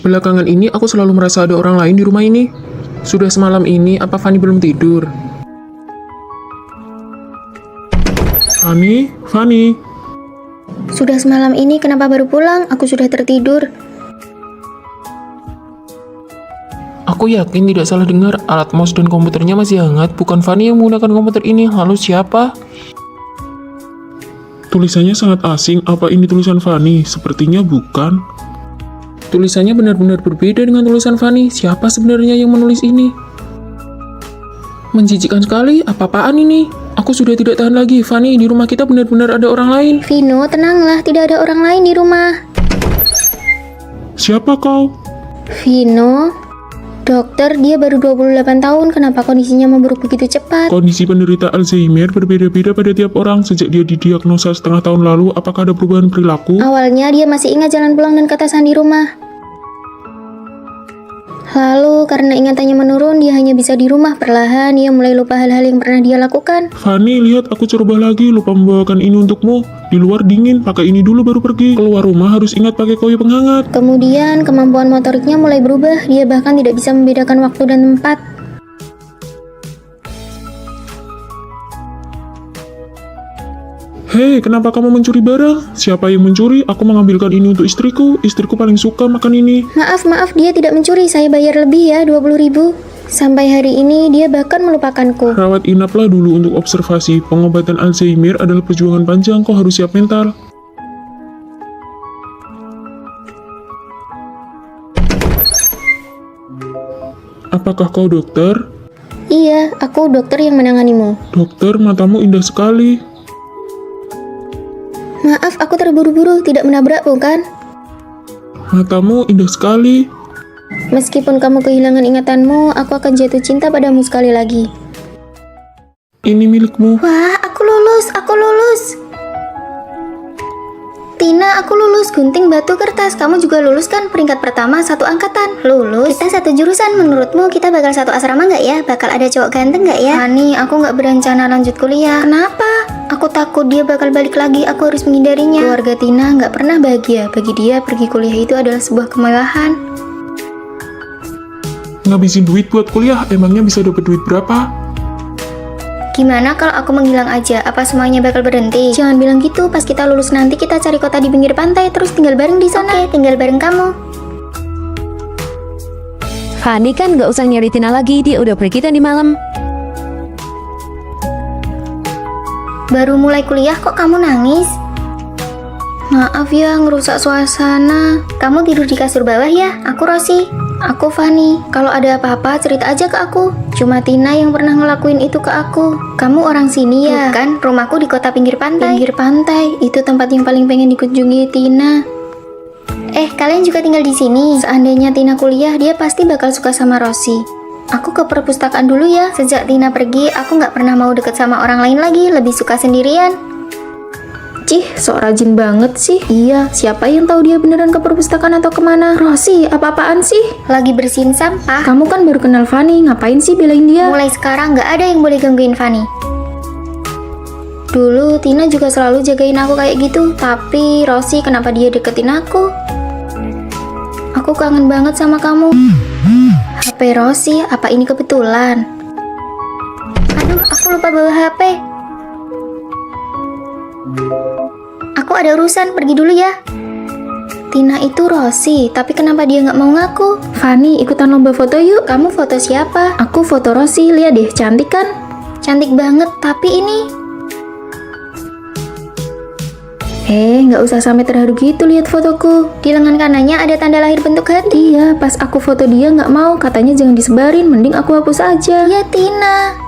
Belakangan ini aku selalu merasa ada orang lain di rumah ini. Sudah semalam ini, apa Fanny belum tidur? Fanny? Sudah semalam ini kenapa baru pulang? Aku sudah tertidur. Aku yakin tidak salah dengar, alat mouse dan komputernya masih hangat. Bukan Fanny yang menggunakan komputer ini. Lalu siapa? Tulisannya sangat asing. Apa ini tulisan Fanny? Sepertinya bukan. Tulisannya benar-benar berbeda dengan tulisan Fanny. Siapa sebenarnya yang menulis ini? Menjijikkan sekali. Apa-apaan ini? Aku sudah tidak tahan lagi. Fanny, di rumah kita benar-benar ada orang lain. Vino, tenanglah. Tidak ada orang lain di rumah. Siapa kau? Vino, dokter, dia baru 28 tahun. Kenapa kondisinya memburuk begitu cepat? Kondisi penderita Alzheimer berbeda-beda pada tiap orang. Sejak dia didiagnosa setengah tahun lalu, apakah ada perubahan perilaku? Awalnya dia masih ingat jalan pulang dan ketasan di rumah. Lalu karena ingatannya menurun, dia hanya bisa di rumah. Perlahan dia mulai lupa hal-hal yang pernah dia lakukan. Fanny, lihat aku coba lagi. Lupa membawakan ini untukmu. Di luar dingin, pakai ini dulu baru pergi. Keluar rumah harus ingat pakai koyo penghangat. Kemudian kemampuan motoriknya mulai berubah. Dia bahkan tidak bisa membedakan waktu dan tempat. Hei, kenapa kamu mencuri barang? Siapa yang mencuri? Aku mengambilkan ini untuk istriku. Istriku paling suka makan ini. Maaf, dia tidak mencuri. Saya bayar lebih ya, 20.000. Sampai hari ini dia bahkan melupakanku. Rawat inaplah dulu untuk observasi. Pengobatan Alzheimer adalah perjuangan panjang. Kau harus siap mental. Apakah kau dokter? Iya, aku dokter yang menanganimu. Dokter, matamu indah sekali. Maaf, aku terburu-buru, tidak menabrak, bukan? Matamu indah sekali. Meskipun kamu kehilangan ingatanmu, aku akan jatuh cinta padamu sekali lagi. Ini milikmu. Wah, aku lulus. Tina, aku lulus gunting batu kertas. Kamu juga lulus kan? Peringkat pertama satu angkatan. Lulus? Kita satu jurusan. Menurutmu kita bakal satu asrama nggak ya? Bakal ada cowok ganteng nggak ya? Fanny, aku nggak berencana lanjut kuliah. Kenapa? Aku takut dia bakal balik lagi. Aku harus menghindarinya. Keluarga Tina nggak pernah bahagia. Bagi dia, pergi kuliah itu adalah sebuah kemewahan. Ngabisin duit buat kuliah, emangnya bisa dapat duit berapa? Gimana kalau aku menghilang aja? Apa semuanya bakal berhenti? Jangan bilang gitu. Pas kita lulus nanti kita cari kota di pinggir pantai terus tinggal bareng di sana. Oke, tinggal bareng kamu. Fanny kan gak usah nyari Tina lagi, dia udah pergi tadi malam. Baru mulai kuliah kok kamu nangis? Maaf ya, ngerusak suasana. Kamu tidur di kasur bawah ya? Aku Rosi. Aku Fanny. Kalau ada apa-apa cerita aja ke aku. Cuma Tina yang pernah ngelakuin itu ke aku. Kamu orang sini ya? Bukan, rumahku di kota pinggir pantai. Pinggir pantai, itu tempat yang paling pengen dikunjungi Tina. Kalian juga tinggal di sini. Seandainya Tina kuliah, dia pasti bakal suka sama Rosi. Aku ke perpustakaan dulu ya. Sejak Tina pergi, aku nggak pernah mau deket sama orang lain lagi. Lebih suka sendirian. Cih, sok rajin banget sih. Iya, siapa yang tahu dia beneran ke perpustakaan atau kemana? Rosi, apa-apaan sih? Lagi bersihin sampah. Kamu kan baru kenal Fanny, ngapain sih belain dia? Mulai sekarang nggak ada yang boleh gangguin Fanny. Dulu Tina juga selalu jagain aku kayak gitu. Tapi Rosi, kenapa dia deketin aku? Aku kangen banget sama kamu. HP Rosi, apa ini kebetulan? Aduh, aku lupa bawa HP. Aku ada urusan, pergi dulu ya. Tina itu Rosi, tapi kenapa dia nggak mau ngaku? Fanny, ikutan lomba foto yuk. Kamu foto siapa? Aku foto Rosi, lihat deh, cantik kan? Cantik banget, tapi ini... nggak usah sampai terharu gitu lihat fotoku. Di lengan kanannya ada tanda lahir bentuk hati. Iya, pas aku foto dia nggak mau, katanya jangan disebarin, mending aku hapus aja. Ya Tina.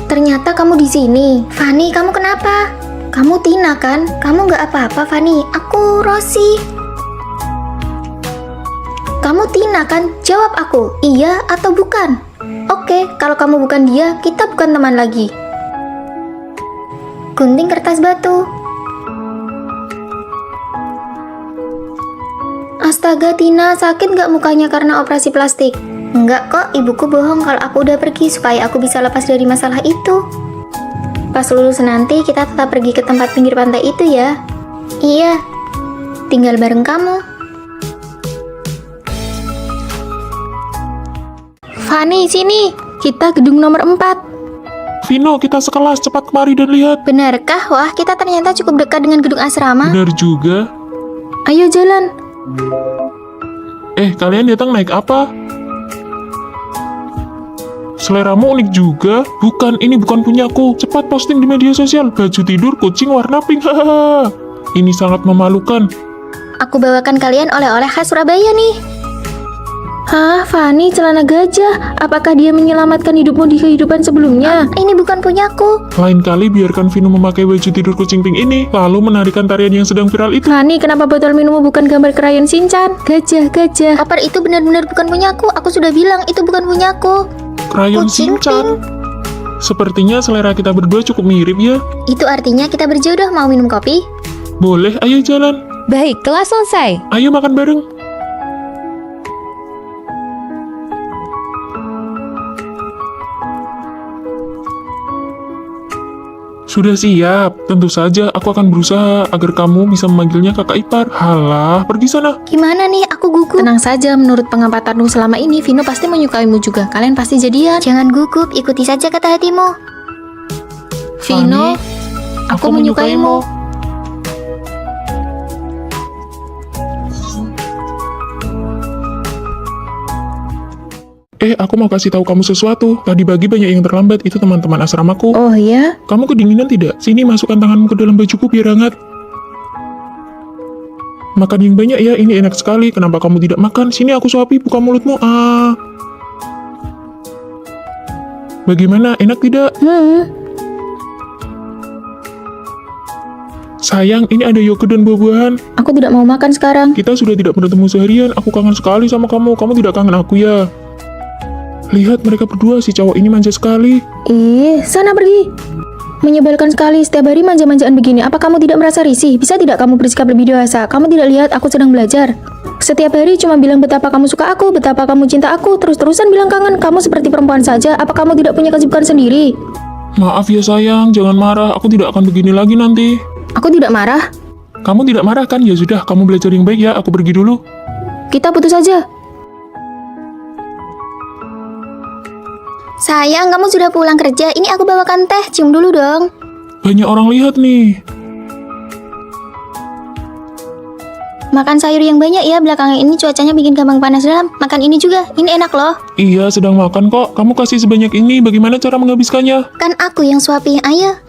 Ternyata kamu di sini. Fanny, kamu kenapa? Kamu Tina kan? Kamu nggak apa-apa, Fanny. Aku Rosi. Kamu Tina kan? Jawab aku, iya atau bukan? Oke, kalau kamu bukan dia, kita bukan teman lagi. Gunting kertas batu. Astaga Tina, sakit nggak mukanya karena operasi plastik? Enggak kok, ibuku bohong kalau aku udah pergi supaya aku bisa lepas dari masalah itu. Pas lulus nanti kita tetap pergi ke tempat pinggir pantai itu ya. Iya, tinggal bareng kamu. Fanny, sini. Kita gedung nomor 4. Vino, kita sekelas, cepat kemari dan lihat. Benarkah? Wah, kita ternyata cukup dekat dengan gedung asrama. Benar juga. Ayo jalan. Kalian datang naik apa? Seleramu unik juga. Bukan, ini bukan punyaku. Cepat posting di media sosial. Baju tidur kucing warna pink. Hahaha. Ini sangat memalukan. Aku bawakan kalian oleh-oleh khas Surabaya nih. Hah, Fanny, celana gajah. Apakah dia menyelamatkan hidupmu di kehidupan sebelumnya? Ini bukan punyaku. Lain kali biarkan Vino memakai baju tidur kucing pink ini, lalu menarikan tarian yang sedang viral itu. Fanny, kenapa botol minummu bukan gambar krayon Shinchan? Gajah. Koper itu benar-benar bukan punyaku. Aku sudah bilang itu bukan punyaku. Krayon Kucing Shinchan. Sepertinya selera kita berdua cukup mirip ya. Itu artinya kita berjodoh. Mau minum kopi? Boleh, ayo jalan. Baik, kelas selesai. Ayo makan bareng. Sudah siap. Tentu saja aku akan berusaha agar kamu bisa memanggilnya kakak ipar. Halah, pergi sana. Gimana nih? Aku gugup. Tenang saja, menurut pengampatanmu selama ini, Vino pasti menyukaimu juga. Kalian pasti jadian. Jangan gugup, ikuti saja kata hatimu. Vino, aku menyukaimu. Aku mau kasih tahu kamu sesuatu. Tadi pagi banyak yang terlambat, itu teman-teman asramaku. Oh ya? Kamu kedinginan tidak? Sini, masukkan tanganmu ke dalam bajuku biar hangat. Makan yang banyak ya, ini enak sekali. Kenapa kamu tidak makan? Sini aku suapi, buka mulutmu. Bagaimana, enak tidak? Sayang, ini ada yogurt dan buah-buahan. Aku tidak mau makan sekarang. Kita sudah tidak bertemu seharian, aku kangen sekali sama kamu. Kamu tidak kangen aku ya? Lihat mereka berdua, si cowok ini manja sekali. Sana pergi. Menyebalkan sekali, setiap hari manja-manjaan begini. Apa kamu tidak merasa risih? Bisa tidak kamu bersikap lebih dewasa? Kamu tidak lihat aku sedang belajar? Setiap hari cuma bilang betapa kamu suka aku, betapa kamu cinta aku, terus-terusan bilang kangen. Kamu seperti perempuan saja. Apa kamu tidak punya kesibukan sendiri? Maaf ya sayang, jangan marah. Aku tidak akan begini lagi nanti. Aku tidak marah. Kamu tidak marah kan? Ya sudah, kamu belajar yang baik ya. Aku pergi dulu. Kita putus saja. Sayang, kamu sudah pulang kerja. Ini aku bawakan teh. Cium dulu dong. Banyak orang lihat nih. Makan sayur yang banyak ya. Belakangan ini cuacanya bikin gampang panas dalam. Makan ini juga. Ini enak loh. Iya, sedang makan kok. Kamu kasih sebanyak ini. Bagaimana cara menghabiskannya? Kan aku yang suapi. Ayo.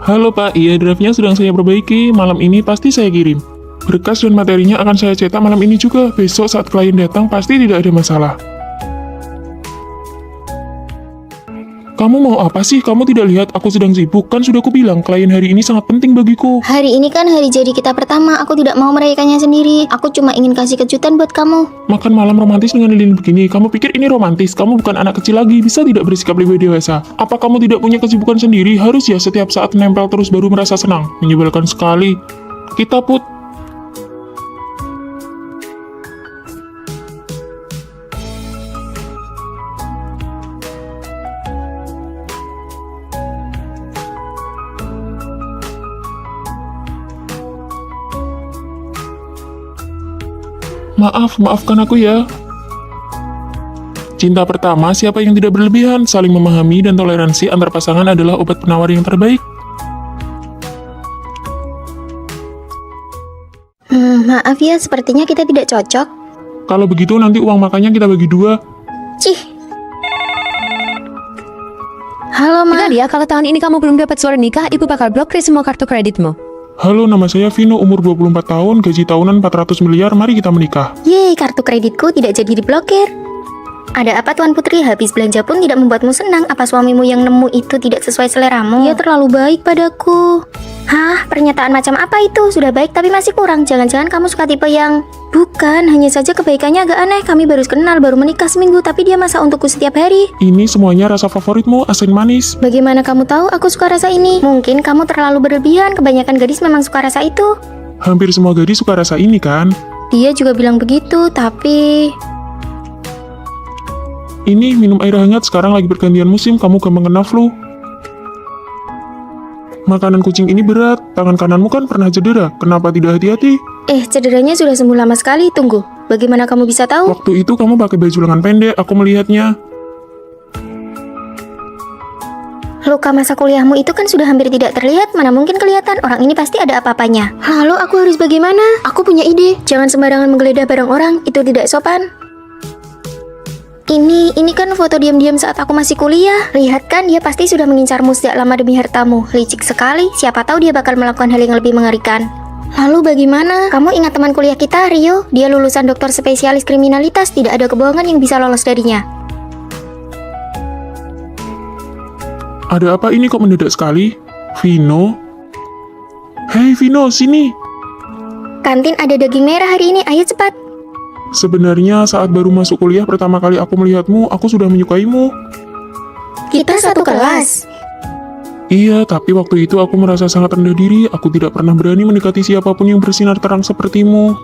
Halo Pak, iya drive-nya sedang saya perbaiki. Malam ini pasti saya kirim. Berkas dan materinya akan saya cetak malam ini juga. Besok saat klien datang pasti tidak ada masalah. Kamu mau apa sih? Kamu tidak lihat aku sedang sibuk? Kan sudah kubilang, klien hari ini sangat penting bagiku. Hari ini kan hari jadi kita pertama. Aku tidak mau merayakannya sendiri. Aku cuma ingin kasih kejutan buat kamu. Makan malam romantis dengan lilin begini. Kamu pikir ini romantis? Kamu bukan anak kecil lagi. Bisa tidak bersikap lebih dewasa? Apa kamu tidak punya kesibukan sendiri? Harus ya setiap saat nempel terus baru merasa senang. Menyebalkan sekali. Kita put. Maafkan aku ya. Cinta pertama, siapa yang tidak berlebihan, saling memahami dan toleransi antar pasangan adalah obat penawar yang terbaik. Maaf ya, sepertinya kita tidak cocok. Kalau begitu nanti uang makannya kita bagi dua. Cih, Halo, Ma. Benar ya, kalau tahun ini kamu belum dapat surat nikah, ibu bakal blokir semua kartu kreditmu. Halo, nama saya Vino, umur 24 tahun, gaji tahunan 400 miliar, mari kita menikah. yeay, kartu kreditku tidak jadi diblokir. Ada apa Tuan Putri? Habis belanja pun tidak membuatmu senang. Apa suamimu yang nemu itu tidak sesuai seleramu? Dia terlalu baik padaku. Hah? Pernyataan macam apa itu? Sudah baik tapi masih kurang. Jangan-jangan kamu suka tipe yang... Bukan, hanya saja kebaikannya agak aneh. Kami baru kenal, baru menikah seminggu, tapi dia masak untukku setiap hari. Ini semuanya rasa favoritmu, asin manis. Bagaimana kamu tahu aku suka rasa ini? Mungkin kamu terlalu berlebihan. Kebanyakan gadis memang suka rasa itu. Hampir semua gadis suka rasa ini kan? Dia juga bilang begitu, tapi... Ini minum air hangat, sekarang lagi pergantian musim, kamu gampang kena flu. Makanan kucing ini berat, tangan kananmu kan pernah cedera, kenapa tidak hati-hati? Cederanya sudah sembuh lama sekali, tunggu. Bagaimana kamu bisa tahu? Waktu itu kamu pakai baju lengan pendek, aku melihatnya. Luka masa kuliahmu itu kan sudah hampir tidak terlihat, mana mungkin kelihatan, orang ini pasti ada apa-apanya. Lalu aku harus bagaimana? Aku punya ide. Jangan sembarangan menggeledah barang orang, itu tidak sopan. Ini kan foto diam-diam saat aku masih kuliah. Lihat kan, dia pasti sudah mengincarmu sejak lama demi hartamu. Licik sekali, siapa tahu dia bakal melakukan hal yang lebih mengerikan. Lalu bagaimana? Kamu ingat teman kuliah kita, Rio? Dia lulusan dokter spesialis kriminalitas, tidak ada kebohongan yang bisa lolos darinya. Ada apa ini kok mendadak sekali? Vino? Hei Vino, sini! Kantin ada daging merah hari ini, ayo cepat. Sebenarnya saat baru masuk kuliah pertama kali aku melihatmu, aku sudah menyukaimu. Kita satu kelas. Iya, tapi waktu itu aku merasa sangat rendah diri, aku tidak pernah berani mendekati siapapun yang bersinar terang sepertimu.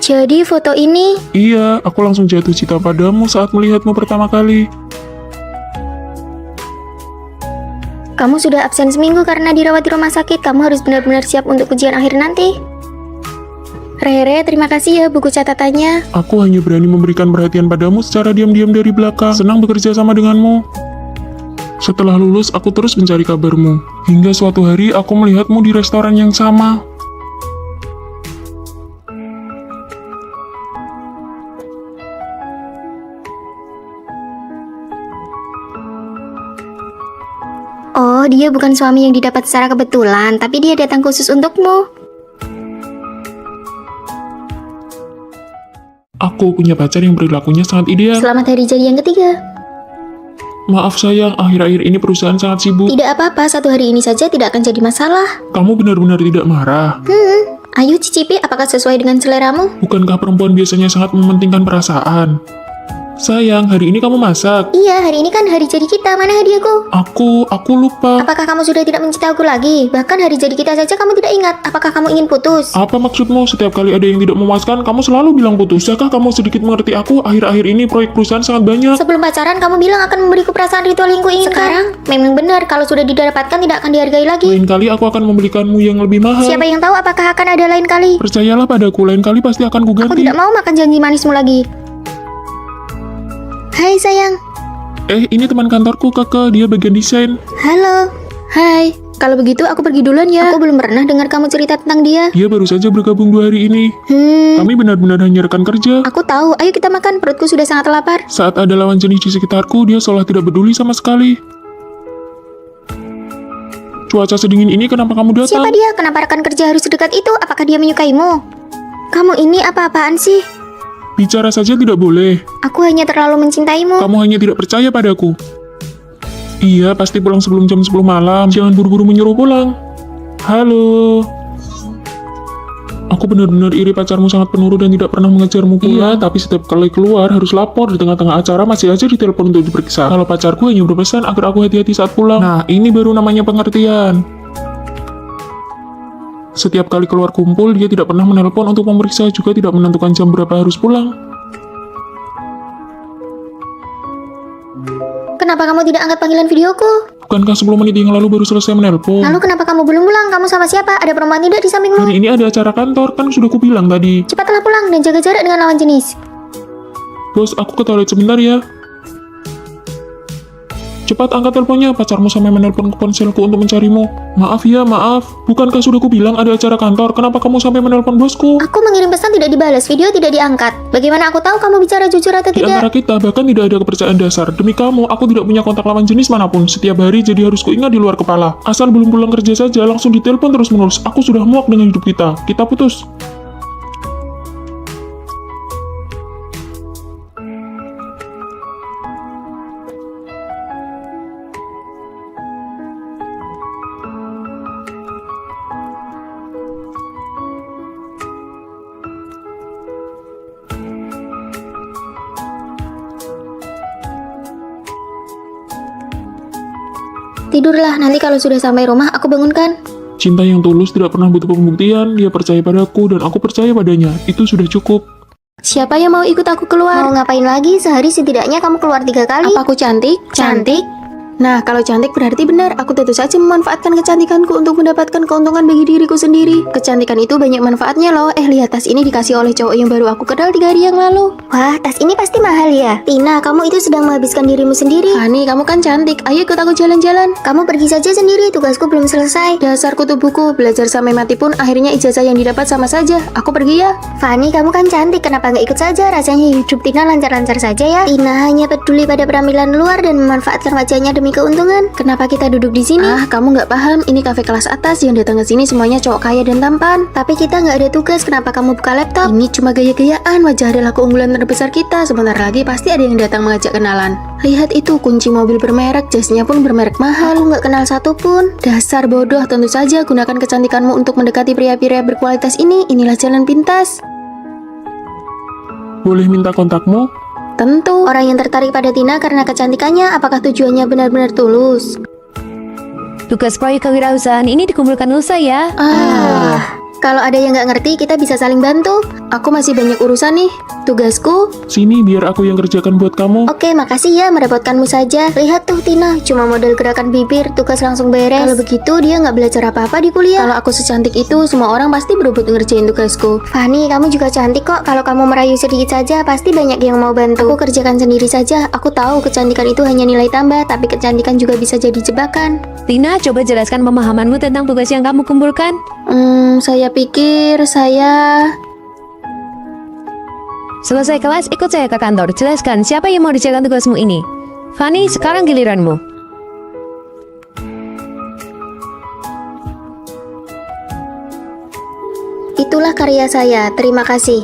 Jadi foto ini... Iya, aku langsung jatuh cinta padamu saat melihatmu pertama kali. Kamu sudah absen seminggu karena dirawat di rumah sakit. Kamu harus benar-benar siap untuk ujian akhir nanti. Rere, terima kasih ya buku catatannya. Aku hanya berani memberikan perhatian padamu secara diam-diam dari belakang. Senang bekerja sama denganmu. Setelah lulus, aku terus mencari kabarmu. Hingga suatu hari, aku melihatmu di restoran yang sama. Oh, dia bukan suami yang didapat secara kebetulan, tapi dia datang khusus untukmu. Aku punya pacar yang perilakunya sangat ideal. Selamat hari jadi yang ketiga. Maaf sayang, akhir-akhir ini perusahaan sangat sibuk. Tidak apa-apa, satu hari ini saja tidak akan jadi masalah. Kamu benar-benar tidak marah. Ayo cicipi, apakah sesuai dengan seleramu? Bukankah perempuan biasanya sangat mementingkan perasaan? Sayang, hari ini kamu masak. Iya, hari ini kan hari jadi kita, mana hadiahku? Aku lupa. Apakah kamu sudah tidak mencintai aku lagi? Bahkan hari jadi kita saja kamu tidak ingat. Apakah kamu ingin putus? Apa maksudmu? Setiap kali ada yang tidak memuaskan, kamu selalu bilang putus. Bisakah kamu sedikit mengerti aku? Akhir-akhir ini proyek perusahaan sangat banyak. Sebelum pacaran kamu bilang akan memberiku perasaan ritual yang kuinginkan. Sekarang, memang benar kalau sudah didapatkan tidak akan dihargai lagi. Lain kali aku akan membelikanmu yang lebih mahal. Siapa yang tahu apakah akan ada lain kali? Percayalah padaku, lain kali pasti akan Aku kuganti. tidak mau makan janji manismu lagi. Hai sayang. Ini teman kantorku, Kakak. Dia bagian desain. Halo. Hai, kalau begitu aku pergi duluan ya. Aku belum pernah dengar kamu cerita tentang dia. Dia baru saja bergabung 2 hari ini. Kami benar-benar hanya rekan kerja. Aku tahu. Ayo kita makan. Perutku sudah sangat lapar. Saat ada lawan jenis di sekitarku, dia seolah tidak peduli sama sekali. Cuaca sedingin ini kenapa kamu datang? Siapa dia? Kenapa rekan kerja harus sedekat itu? Apakah dia menyukaimu? Kamu ini apa-apaan sih? Bicara saja tidak boleh. Aku hanya terlalu mencintaimu. Kamu hanya tidak percaya padaku. Iya, pasti pulang sebelum jam 10 malam. Jangan buru-buru menyuruh pulang. Halo. Aku benar-benar iri pacarmu sangat penurut dan tidak pernah mengejarmu pulang. Iya, tapi setiap kali keluar harus lapor. Di tengah-tengah acara masih aja ditelepon untuk diperiksa. Kalau pacarku hanya berpesan agar aku hati-hati saat pulang. Nah, ini baru namanya pengertian. Setiap kali keluar kumpul, dia tidak pernah menelpon untuk memeriksa, juga tidak menentukan jam berapa harus pulang. Kenapa kamu tidak angkat panggilan videoku? Bukankah 10 menit yang lalu baru selesai menelpon? Lalu kenapa kamu belum pulang? Kamu sama siapa? Ada perempuan tidak di sampingmu? Hari ini ada acara kantor, kan sudah kubilang tadi. Cepatlah pulang dan jaga jarak dengan lawan jenis. Bos, aku ke toilet sebentar ya. Cepat angkat teleponnya, pacarmu sampai menelpon ke ponselku untuk mencarimu. Maaf ya, maaf. Bukankah sudah kubilang ada acara kantor? Kenapa kamu sampai menelpon bosku? Aku mengirim pesan tidak dibalas, video tidak diangkat. Bagaimana aku tahu kamu bicara jujur atau Di antara tidak? kita bahkan tidak ada kepercayaan dasar. Demi kamu, aku tidak punya kontak lawan jenis manapun. Setiap hari jadi harus kuingat di luar kepala. Asal belum pulang kerja saja, langsung ditelepon terus-menerus. Aku sudah muak dengan hidup kita. Kita putus. Tidurlah, nanti kalau sudah sampai rumah aku bangunkan. Cinta yang tulus tidak pernah butuh pembuktian. Dia percaya padaku dan aku percaya padanya. Itu sudah cukup. Siapa yang mau ikut aku Mau keluar? ngapain lagi? Sehari setidaknya kamu keluar 3 kali. Apa aku cantik? Cantik? Nah, kalau cantik berarti benar. Aku tentu saja memanfaatkan kecantikanku untuk mendapatkan keuntungan bagi diriku sendiri. Kecantikan itu banyak manfaatnya loh. Lihat tas ini dikasih oleh cowok yang baru aku kenal 3 hari yang lalu. Wah, tas ini pasti mahal ya. Tina, kamu itu sedang menghabiskan dirimu sendiri. Hani, kamu kan cantik. Ayo ikut aku jalan-jalan. Kamu pergi saja sendiri, tugasku belum selesai. Dasar kutu buku, belajar sampai mati pun akhirnya ijazah yang didapat sama saja. Aku pergi ya. Fanny, kamu kan cantik, kenapa nggak ikut saja? Rasanya hidup Tina lancar-lancar saja ya. Tina hanya peduli pada penampilan luar dan memanfaatkan wajahnya demi keuntungan. Kenapa kita duduk di sini? Kamu nggak paham. Ini kafe kelas atas. Yang datang ke sini semuanya cowok kaya dan tampan. Tapi kita nggak ada tugas, kenapa kamu buka laptop? Ini cuma gaya-gayaan. Wajah adalah keunggulan terbesar kita. Sebentar lagi pasti ada yang datang mengajak kenalan. Lihat itu, kunci mobil bermerek, jasnya pun bermerek mahal. Aku nggak kenal satu pun. Dasar bodoh, tentu saja gunakan kecantikanmu untuk mendekati pria-pria berkualitas ini. Inilah jalan pintas. Boleh minta kontakmu? Tentu. Orang yang tertarik pada Tina karena kecantikannya, apakah tujuannya benar-benar tulus? Tugas proyek kewirausahaan ini dikumpulkan Nusa ya. Kalau ada yang nggak ngerti, kita bisa saling bantu. Aku masih banyak urusan nih. Tugasku, Sini biar aku yang kerjakan buat kamu. Oke, makasih ya, merepotkanmu saja. Lihat tuh Tina, cuma model gerakan bibir, tugas langsung beres. Kalau begitu, dia nggak belajar apa-apa di kuliah. kalau aku secantik itu, semua orang pasti berebut ngerjain tugasku. Fanny, kamu juga cantik kok. Kalau kamu merayu sedikit saja, pasti banyak yang mau bantu. Aku kerjakan sendiri saja. Aku tahu kecantikan itu hanya nilai tambah, tapi kecantikan juga bisa jadi jebakan. Tina, coba jelaskan pemahamanmu tentang tugas yang kamu kumpulkan. Saya pikir saya... Selesai kelas, ikut saya ke kantor. Jelaskan siapa yang mau dijalankan tugasmu ini. Fanny, sekarang giliranmu. Itulah karya saya, terima kasih.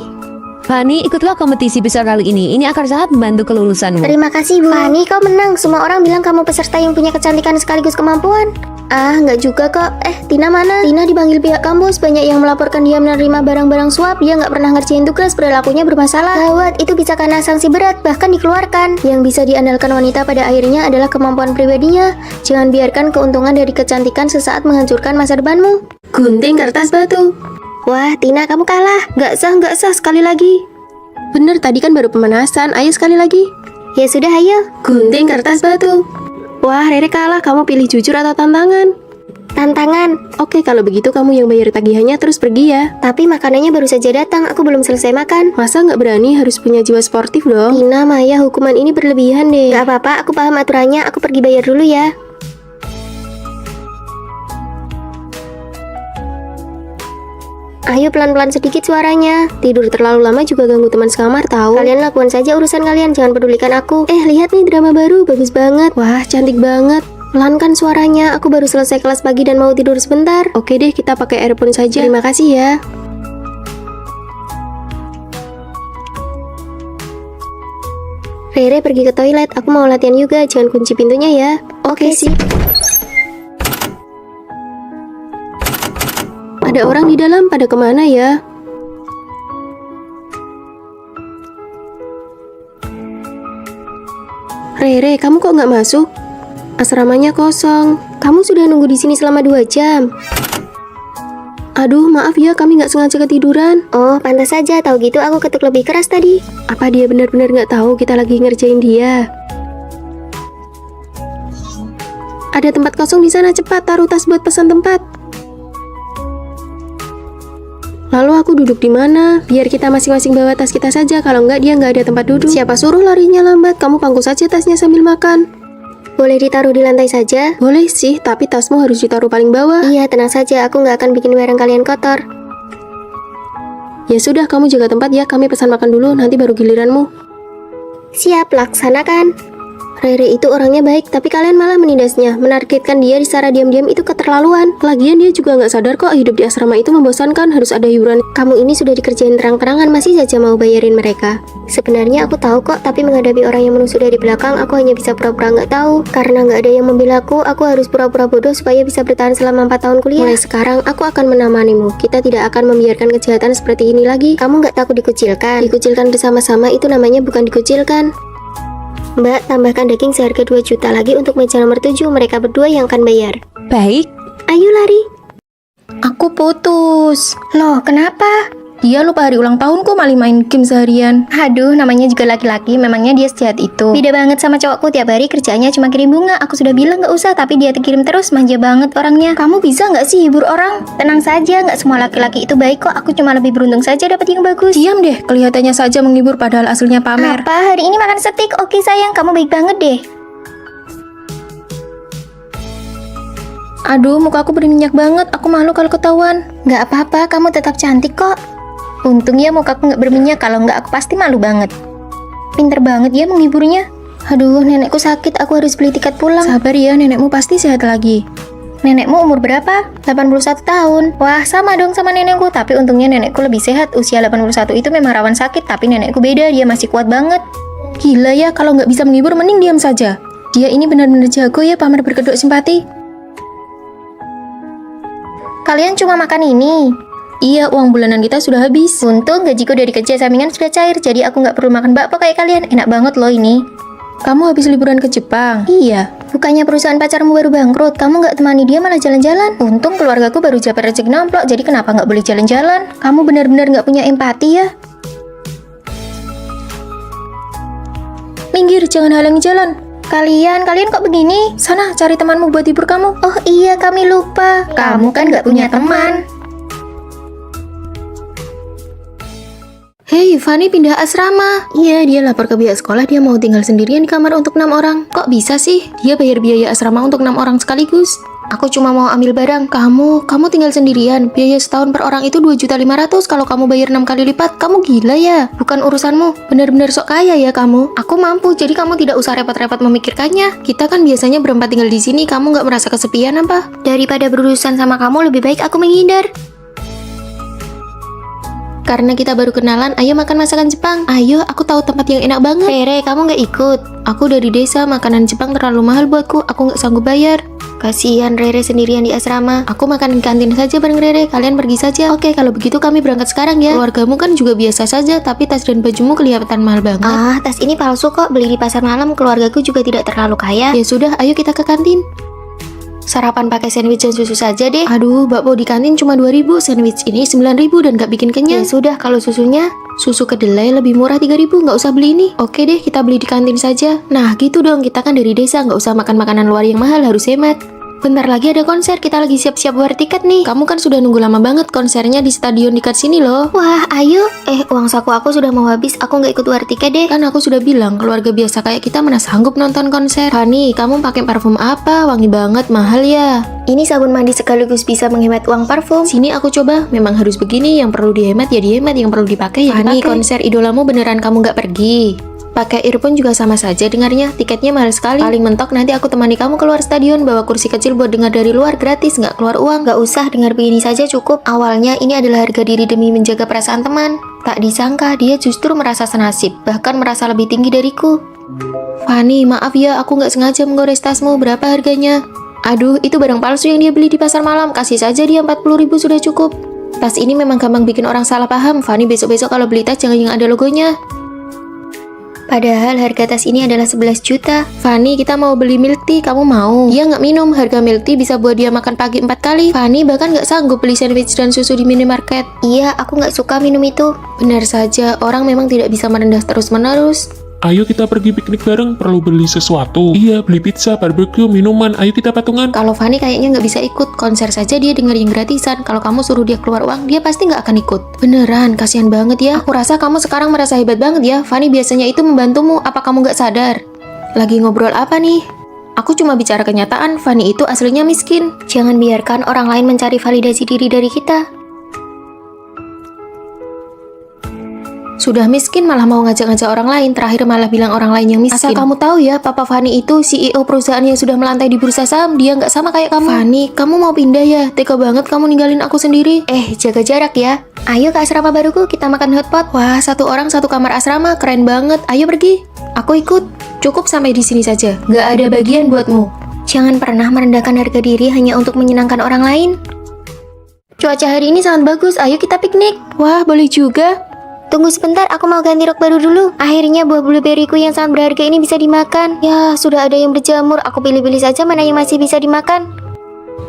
Fanny, ikutlah kompetisi besar kali ini. Ini akan sangat membantu kelulusanmu. Terima kasih, Bu. Fanny, kau menang. Semua orang bilang kamu peserta yang punya kecantikan sekaligus kemampuan. Nggak juga kok. Tina mana? Tina dipanggil pihak kampus. Banyak yang melaporkan dia menerima barang-barang suap. Dia nggak pernah ngerjain tugas, perilakunya bermasalah. Gawat, itu bisa kena sanksi berat, bahkan dikeluarkan. Yang bisa diandalkan wanita pada akhirnya adalah kemampuan pribadinya. Jangan biarkan keuntungan dari kecantikan sesaat menghancurkan masa depanmu. Gunting kertas batu. Wah, Tina, kamu kalah. Nggak sah, sekali lagi. Bener, tadi kan baru pemanasan. Ayo sekali lagi. Ya sudah, ayo. Gunting kertas batu. Wah, Rere kalah. Kamu pilih jujur atau tantangan? Tantangan. Oke, kalau begitu kamu yang bayar tagihannya terus pergi ya. Tapi makanannya baru saja datang, aku belum selesai makan. Masa nggak berani, harus punya jiwa sportif dong. Tina, Maya, hukuman ini berlebihan deh. Gak apa-apa, aku paham aturannya. Aku pergi bayar dulu ya. Ayo pelan-pelan sedikit suaranya. Tidur terlalu lama juga ganggu teman sekamar tahu. Kalian lakukan saja urusan kalian, jangan pedulikan aku. Lihat nih drama baru, bagus banget. Wah, cantik banget. Pelankan suaranya, aku baru selesai kelas pagi dan mau tidur sebentar. Oke deh, kita pakai earphone saja. Terima kasih ya. Rere pergi ke toilet, aku mau latihan juga, jangan kunci pintunya ya. Oke sih. Ada orang di dalam, pada kemana ya? Rere, kamu kok nggak masuk? Asramanya kosong. Kamu sudah nunggu di sini selama 2 jam. Aduh, maaf ya, kami nggak sengaja ketiduran. Oh, pantas saja, tahu gitu aku ketuk lebih keras tadi. Apa dia benar-benar nggak tahu kita lagi ngerjain dia? Ada tempat kosong di sana, cepat taruh tas buat pesan tempat. Lalu aku duduk di mana? Biar kita masing-masing bawa tas kita saja. Kalau nggak, dia nggak ada tempat duduk. Siapa suruh larinya lambat? Kamu pangku saja tasnya sambil makan. Boleh ditaruh di lantai saja? Boleh sih, tapi tasmu harus ditaruh paling bawah. Iya, tenang saja, aku nggak akan bikin barang kalian kotor. Ya sudah, kamu jaga tempat ya. Kami pesan makan dulu, nanti baru giliranmu. Siap, laksanakan. Rere itu orangnya baik, tapi kalian malah menindasnya. Menargetkan dia secara diam-diam itu keterlaluan. Lagian dia juga nggak sadar kok hidup di asrama itu membosankan, harus ada hiburan. Kamu ini sudah dikerjain terang-terangan, masih saja mau bayarin mereka. Sebenarnya aku tahu kok, tapi menghadapi orang yang menusuk dari belakang, aku hanya bisa pura-pura nggak tahu. Karena nggak ada yang membela aku harus pura-pura bodoh supaya bisa bertahan selama 4 tahun kuliah. Mulai sekarang, aku akan menemanimu. Kita tidak akan membiarkan kejahatan seperti ini lagi. Kamu nggak takut dikucilkan? Dikucilkan bersama-sama itu namanya bukan dikucilkan. Mbak, tambahkan daging seharga 2 juta lagi untuk meja nomor 7. Mereka berdua yang akan bayar. Baik. Ayo lari. Aku putus. Loh, kenapa? Dia lupa hari ulang tahunku malah main game seharian. Aduh, namanya juga laki-laki, memangnya dia sejahat itu. Beda banget sama cowokku, tiap hari kerjanya cuma kirim bunga. Aku sudah bilang gak usah, tapi dia kirim terus, manja banget orangnya. Kamu bisa gak sih hibur orang? Tenang saja, gak semua laki-laki itu baik kok. Aku cuma lebih beruntung saja dapat yang bagus. Diam deh, kelihatannya saja menghibur padahal aslinya pamer. Apa? Hari ini makan steak? Oke sayang, kamu baik banget deh. Aduh, muka aku berminyak banget. Aku malu kalau ketahuan. Gak apa-apa, kamu tetap cantik kok. Untung ya mukaku gak berminyak, kalau nggak aku pasti malu banget. Pinter banget ya menghiburnya. Aduh, nenekku sakit, aku harus beli tiket pulang. Sabar ya, nenekmu pasti sehat lagi. Nenekmu umur berapa? 81 tahun. Wah, sama dong sama nenekku, tapi untungnya nenekku lebih sehat. Usia 81 itu memang rawan sakit, tapi nenekku beda, dia masih kuat banget. Gila ya, kalau nggak bisa menghibur mending diam saja. Dia ini benar-benar jago ya pamer berkedok simpati. Kalian cuma makan ini? Iya, uang bulanan kita sudah habis. Untung gajiku dari kerja sampingan sudah cair, jadi aku nggak perlu makan bakpo kayak kalian. Enak banget loh ini. Kamu habis liburan ke Jepang? Iya. Bukannya perusahaan pacarmu baru bangkrut, kamu nggak temani dia malah jalan-jalan. Untung keluargaku baru dapat rezeki nomplok, jadi kenapa nggak boleh jalan-jalan? Kamu benar-benar nggak punya empati ya? Minggir, jangan halangi jalan. Kalian kok begini? Sana, cari temanmu buat hibur kamu. Oh iya, kami lupa. Kamu kan nggak punya teman. Hei, Fanny pindah asrama. Iya, dia lapor ke pihak sekolah dia mau tinggal sendirian di kamar untuk 6 orang. Kok bisa sih? Dia bayar biaya asrama untuk 6 orang sekaligus. Aku cuma mau ambil barang. Kamu tinggal sendirian. Biaya setahun per orang itu 2.500.000. Kalau kamu bayar 6 kali lipat, kamu gila ya? Bukan urusanmu. Benar-benar sok kaya ya kamu. Aku mampu, jadi kamu tidak usah repot-repot memikirkannya. Kita kan biasanya berempat tinggal di sini. Kamu nggak merasa kesepian apa? Daripada berurusan sama kamu, lebih baik aku menghindar. Karena kita baru kenalan, ayo makan masakan Jepang. Ayo, aku tahu tempat yang enak banget. Rere, kamu nggak ikut? Aku dari desa, makanan Jepang terlalu mahal buatku. Aku nggak sanggup bayar. Kasihan Rere sendirian di asrama. Aku makan di kantin saja bareng Rere. Kalian pergi saja. Oke, kalau begitu kami berangkat sekarang ya. Keluargamu kan juga biasa saja, tapi tas dan bajumu kelihatan mahal banget. Ah, tas ini palsu kok. Beli di pasar malam. Keluargaku juga tidak terlalu kaya. Ya sudah, ayo kita ke kantin. Sarapan pakai sandwich dan susu saja deh. Aduh, bakpo di kantin cuma 2.000, sandwich ini 9.000 dan gak bikin kenyang. Ya sudah, kalau susunya? Susu kedelai lebih murah 3.000, nggak usah beli ini. Oke deh, kita beli di kantin saja. Nah, gitu dong, kita kan dari desa, nggak usah makan makanan luar yang mahal, harus hemat. Bentar lagi ada konser, kita lagi siap-siap bayar tiket nih. Kamu kan sudah nunggu lama banget, konsernya di stadion dekat sini loh. Wah, ayo. Uang saku aku sudah mau habis, aku nggak ikut war tiket deh. Kan aku sudah bilang, keluarga biasa kayak kita mana sanggup nonton konser. Fanny, kamu pakai parfum apa? Wangi banget, mahal ya. Ini sabun mandi sekaligus bisa menghemat uang parfum. Sini aku coba, memang harus begini, yang perlu dihemat ya dihemat, yang perlu dipakai ya Fanny, dipakai. Konser idolamu beneran kamu nggak pergi? Pakai earphone juga sama saja dengarnya, tiketnya mahal sekali. Paling mentok nanti aku temani kamu keluar stadion, bawa kursi kecil buat dengar dari luar, gratis, nggak keluar uang. Nggak usah, dengar begini saja cukup. Awalnya ini adalah harga diri demi menjaga perasaan teman. Tak disangka dia justru merasa senasib, bahkan merasa lebih tinggi dariku. Fanny, maaf ya, aku nggak sengaja menggores tasmu, berapa harganya? Aduh, itu barang palsu yang dia beli di pasar malam, kasih saja dia 40.000 sudah cukup. Tas ini memang gampang bikin orang salah paham. Fanny, besok-besok kalau beli tas jangan yang ada logonya. Padahal harga tas ini adalah 11 juta. Fanny, kita mau beli milk tea, kamu mau? Dia nggak minum, harga milk tea bisa buat dia makan pagi 4 kali. Fanny bahkan nggak sanggup beli sandwich dan susu di minimarket. Iya, aku nggak suka minum itu. Benar saja, orang memang tidak bisa merendah terus-menerus. Ayo kita pergi piknik bareng, perlu beli sesuatu. Iya, beli pizza, barbecue, minuman, ayo kita patungan. Kalau Fanny kayaknya nggak bisa ikut, konser saja dia denger yang gratisan. Kalau kamu suruh dia keluar uang, dia pasti nggak akan ikut. Beneran, kasihan banget ya. Aku rasa kamu sekarang merasa hebat banget ya. Fanny biasanya itu membantumu, apa kamu nggak sadar? Lagi ngobrol apa nih? Aku cuma bicara kenyataan, Fanny itu aslinya miskin. Jangan biarkan orang lain mencari validasi diri dari kita. Sudah miskin malah mau ngajak-ngajak orang lain, terakhir malah bilang orang lain yang miskin. Asal kamu tahu ya, Papa Fanny itu CEO perusahaan yang sudah melantai di bursa saham, dia nggak sama kayak kamu. Fanny, kamu mau pindah ya? Tega banget kamu ninggalin aku sendiri. Jaga jarak ya. Ayo ke asrama baruku, kita makan hotpot. Wah, 1 orang 1 kamar asrama, keren banget. Ayo pergi. Aku ikut. Cukup sampai di sini saja. Nggak ada bagian buatmu. Jangan pernah merendahkan harga diri hanya untuk menyenangkan orang lain. Cuaca hari ini sangat bagus, ayo kita piknik. Wah, boleh juga. Tunggu sebentar, aku mau ganti rok baru dulu. Akhirnya buah blueberryku yang sangat berharga ini bisa dimakan. Ya, sudah ada yang berjamur. Aku pilih-pilih saja mana yang masih bisa dimakan.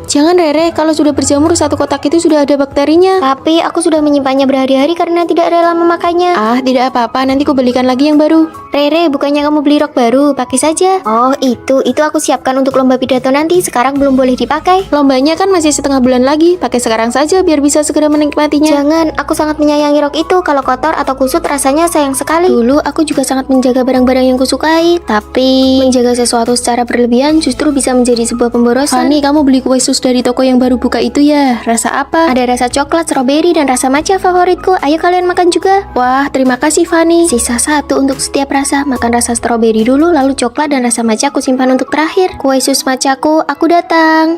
Jangan Rere, kalau sudah berjamur satu kotak itu sudah ada bakterinya. Tapi aku sudah menyimpannya berhari-hari karena tidak rela memakainya. Ah, tidak apa-apa, nanti ku belikan lagi yang baru. Rere, bukannya kamu beli rok baru, pakai saja. Oh, itu aku siapkan untuk lomba pidato nanti, sekarang belum boleh dipakai. Lombanya kan masih setengah bulan lagi, pakai sekarang saja biar bisa segera menikmatinya. Jangan, aku sangat menyayangi rok itu. Kalau kotor atau kusut rasanya sayang sekali. Dulu aku juga sangat menjaga barang-barang yang kusukai, tapi menjaga sesuatu secara berlebihan justru bisa menjadi sebuah pemborosan. Fani, kamu beli kue sus dari toko yang baru buka itu ya? Rasa apa? Ada rasa coklat, stroberi, dan rasa matcha favoritku. Ayo kalian makan juga. Wah, terima kasih Fani. Sisa satu untuk setiap rasa. Makan rasa stroberi dulu, lalu coklat dan rasa matcha aku simpan untuk terakhir. Kue sus matchaku, aku datang.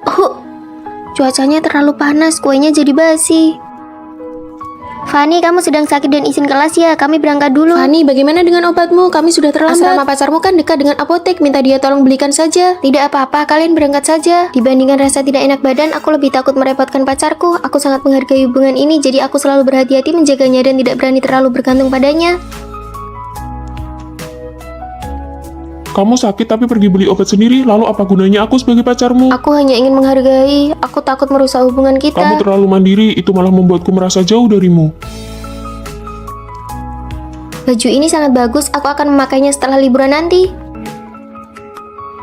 Oh, cuacanya terlalu panas, kuenya jadi basi. Fani, kamu sedang sakit dan izin kelas ya? Kami berangkat dulu. Fani, bagaimana dengan obatmu? Kami sudah terlambat. Asrama pacarmu kan dekat dengan apotek, minta dia tolong belikan saja. Tidak apa-apa, kalian berangkat saja. Dibandingkan rasa tidak enak badan, aku lebih takut merepotkan pacarku. Aku sangat menghargai hubungan ini, jadi aku selalu berhati-hati menjaganya dan tidak berani terlalu bergantung padanya. Kamu sakit tapi pergi beli obat sendiri, lalu apa gunanya aku sebagai pacarmu? Aku hanya ingin menghargai, aku takut merusak hubungan kita. Kamu terlalu mandiri, itu malah membuatku merasa jauh darimu. Baju ini sangat bagus, aku akan memakainya setelah liburan nanti.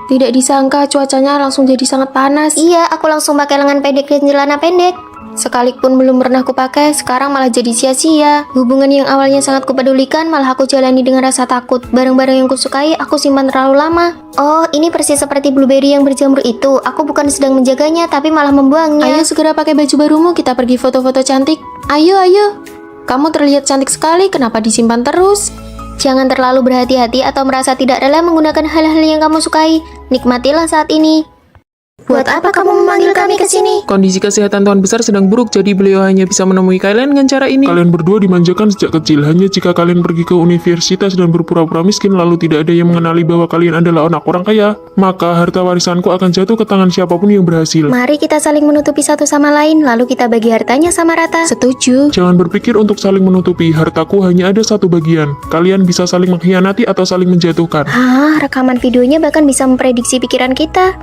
Tidak disangka cuacanya langsung jadi sangat panas. Iya, aku langsung pakai lengan pendek dan celana pendek. Sekalipun belum pernah kupakai, sekarang malah jadi sia-sia. Hubungan yang awalnya sangat kupedulikan, malah aku jalani dengan rasa takut. Barang-barang yang kusukai, aku simpan terlalu lama. Oh, ini persis seperti blueberry yang berjamur itu. Aku bukan sedang menjaganya, tapi malah membuangnya. Ayo segera pakai baju barumu, kita pergi foto-foto cantik. Ayo, ayo. Kamu terlihat cantik sekali, kenapa disimpan terus? Jangan terlalu berhati-hati atau merasa tidak rela menggunakan hal-hal yang kamu sukai. Nikmatilah saat ini. Buat apa kamu memanggil kami ke sini? Kondisi kesehatan Tuan Besar sedang buruk, jadi beliau hanya bisa menemui kalian dengan cara ini. Kalian berdua dimanjakan sejak kecil. Hanya jika kalian pergi ke universitas dan berpura-pura miskin, lalu tidak ada yang mengenali bahwa kalian adalah anak orang kaya, maka harta warisanku akan jatuh ke tangan siapapun yang berhasil. Mari kita saling menutupi satu sama lain, lalu kita bagi hartanya sama rata. Setuju. Jangan berpikir untuk saling menutupi, hartaku hanya ada satu bagian. Kalian bisa saling mengkhianati atau saling menjatuhkan. Rekaman videonya bahkan bisa memprediksi pikiran kita.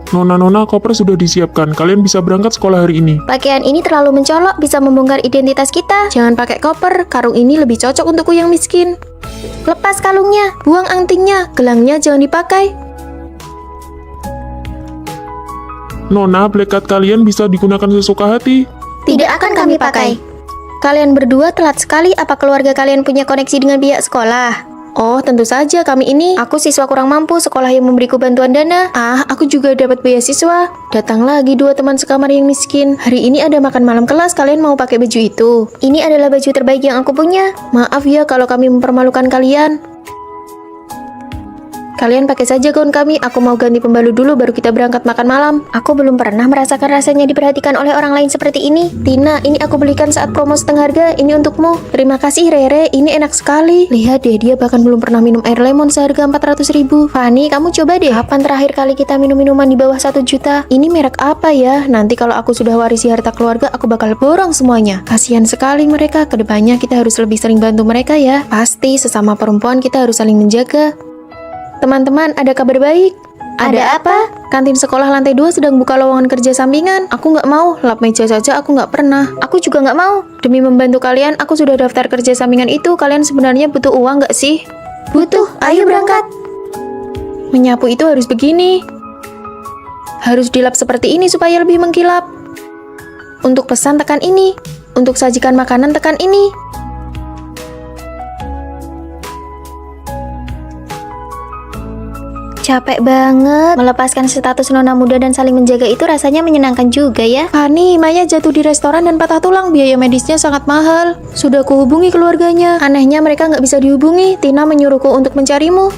Nona-nona, koper sudah disiapkan. Kalian bisa berangkat sekolah hari ini. Pakaian ini terlalu mencolok, bisa membongkar identitas kita. Jangan pakai koper, karung ini lebih cocok untukku yang miskin. Lepas kalungnya. Buang antingnya, gelangnya jangan dipakai. Nona, black card kalian bisa digunakan sesuka hati. Tidak akan kami pakai. Kalian berdua telat sekali, apa keluarga kalian punya koneksi dengan pihak sekolah? Oh, tentu saja kami ini. Aku siswa kurang mampu, sekolah yang memberiku bantuan dana. Aku juga dapat beasiswa. Datang lagi dua teman sekamar yang miskin. Hari ini ada makan malam kelas, kalian mau pakai baju itu? Ini adalah baju terbaik yang aku punya. Maaf ya kalau kami mempermalukan kalian. Kalian pakai saja gaun kami, aku mau ganti pembalut dulu baru kita berangkat makan malam. Aku belum pernah merasakan rasanya diperhatikan oleh orang lain seperti ini. Tina, ini aku belikan saat promo setengah harga, ini untukmu. Terima kasih Rere, ini enak sekali. Lihat deh, dia bahkan belum pernah minum air lemon seharga 400.000. Fani, kamu coba deh. Kapan terakhir kali kita minum minuman di bawah 1 juta? Ini merek apa ya? Nanti kalau aku sudah warisi harta keluarga, aku bakal borong semuanya. Kasihan sekali mereka, kedepannya kita harus lebih sering bantu mereka ya. Pasti, sesama perempuan kita harus saling menjaga. Teman-teman, ada kabar baik. Ada apa? Kantin sekolah lantai 2 sedang buka lowongan kerja sampingan. Aku nggak mau, lap meja saja aku nggak pernah. Aku juga nggak mau. Demi membantu kalian, aku sudah daftar kerja sampingan itu. Kalian sebenarnya butuh uang nggak sih? Butuh, ayo berangkat. Menyapu itu harus begini. Harus dilap seperti ini supaya lebih mengkilap. Untuk pesan tekan ini. Untuk sajikan makanan tekan ini. Capek banget. Melepaskan status nona muda dan saling menjaga itu rasanya menyenangkan juga ya. Fani, Maya jatuh di restoran dan patah tulang. Biaya medisnya sangat mahal. Sudah kuhubungi keluarganya. Anehnya mereka nggak bisa dihubungi. Tina menyuruhku untuk mencarimu.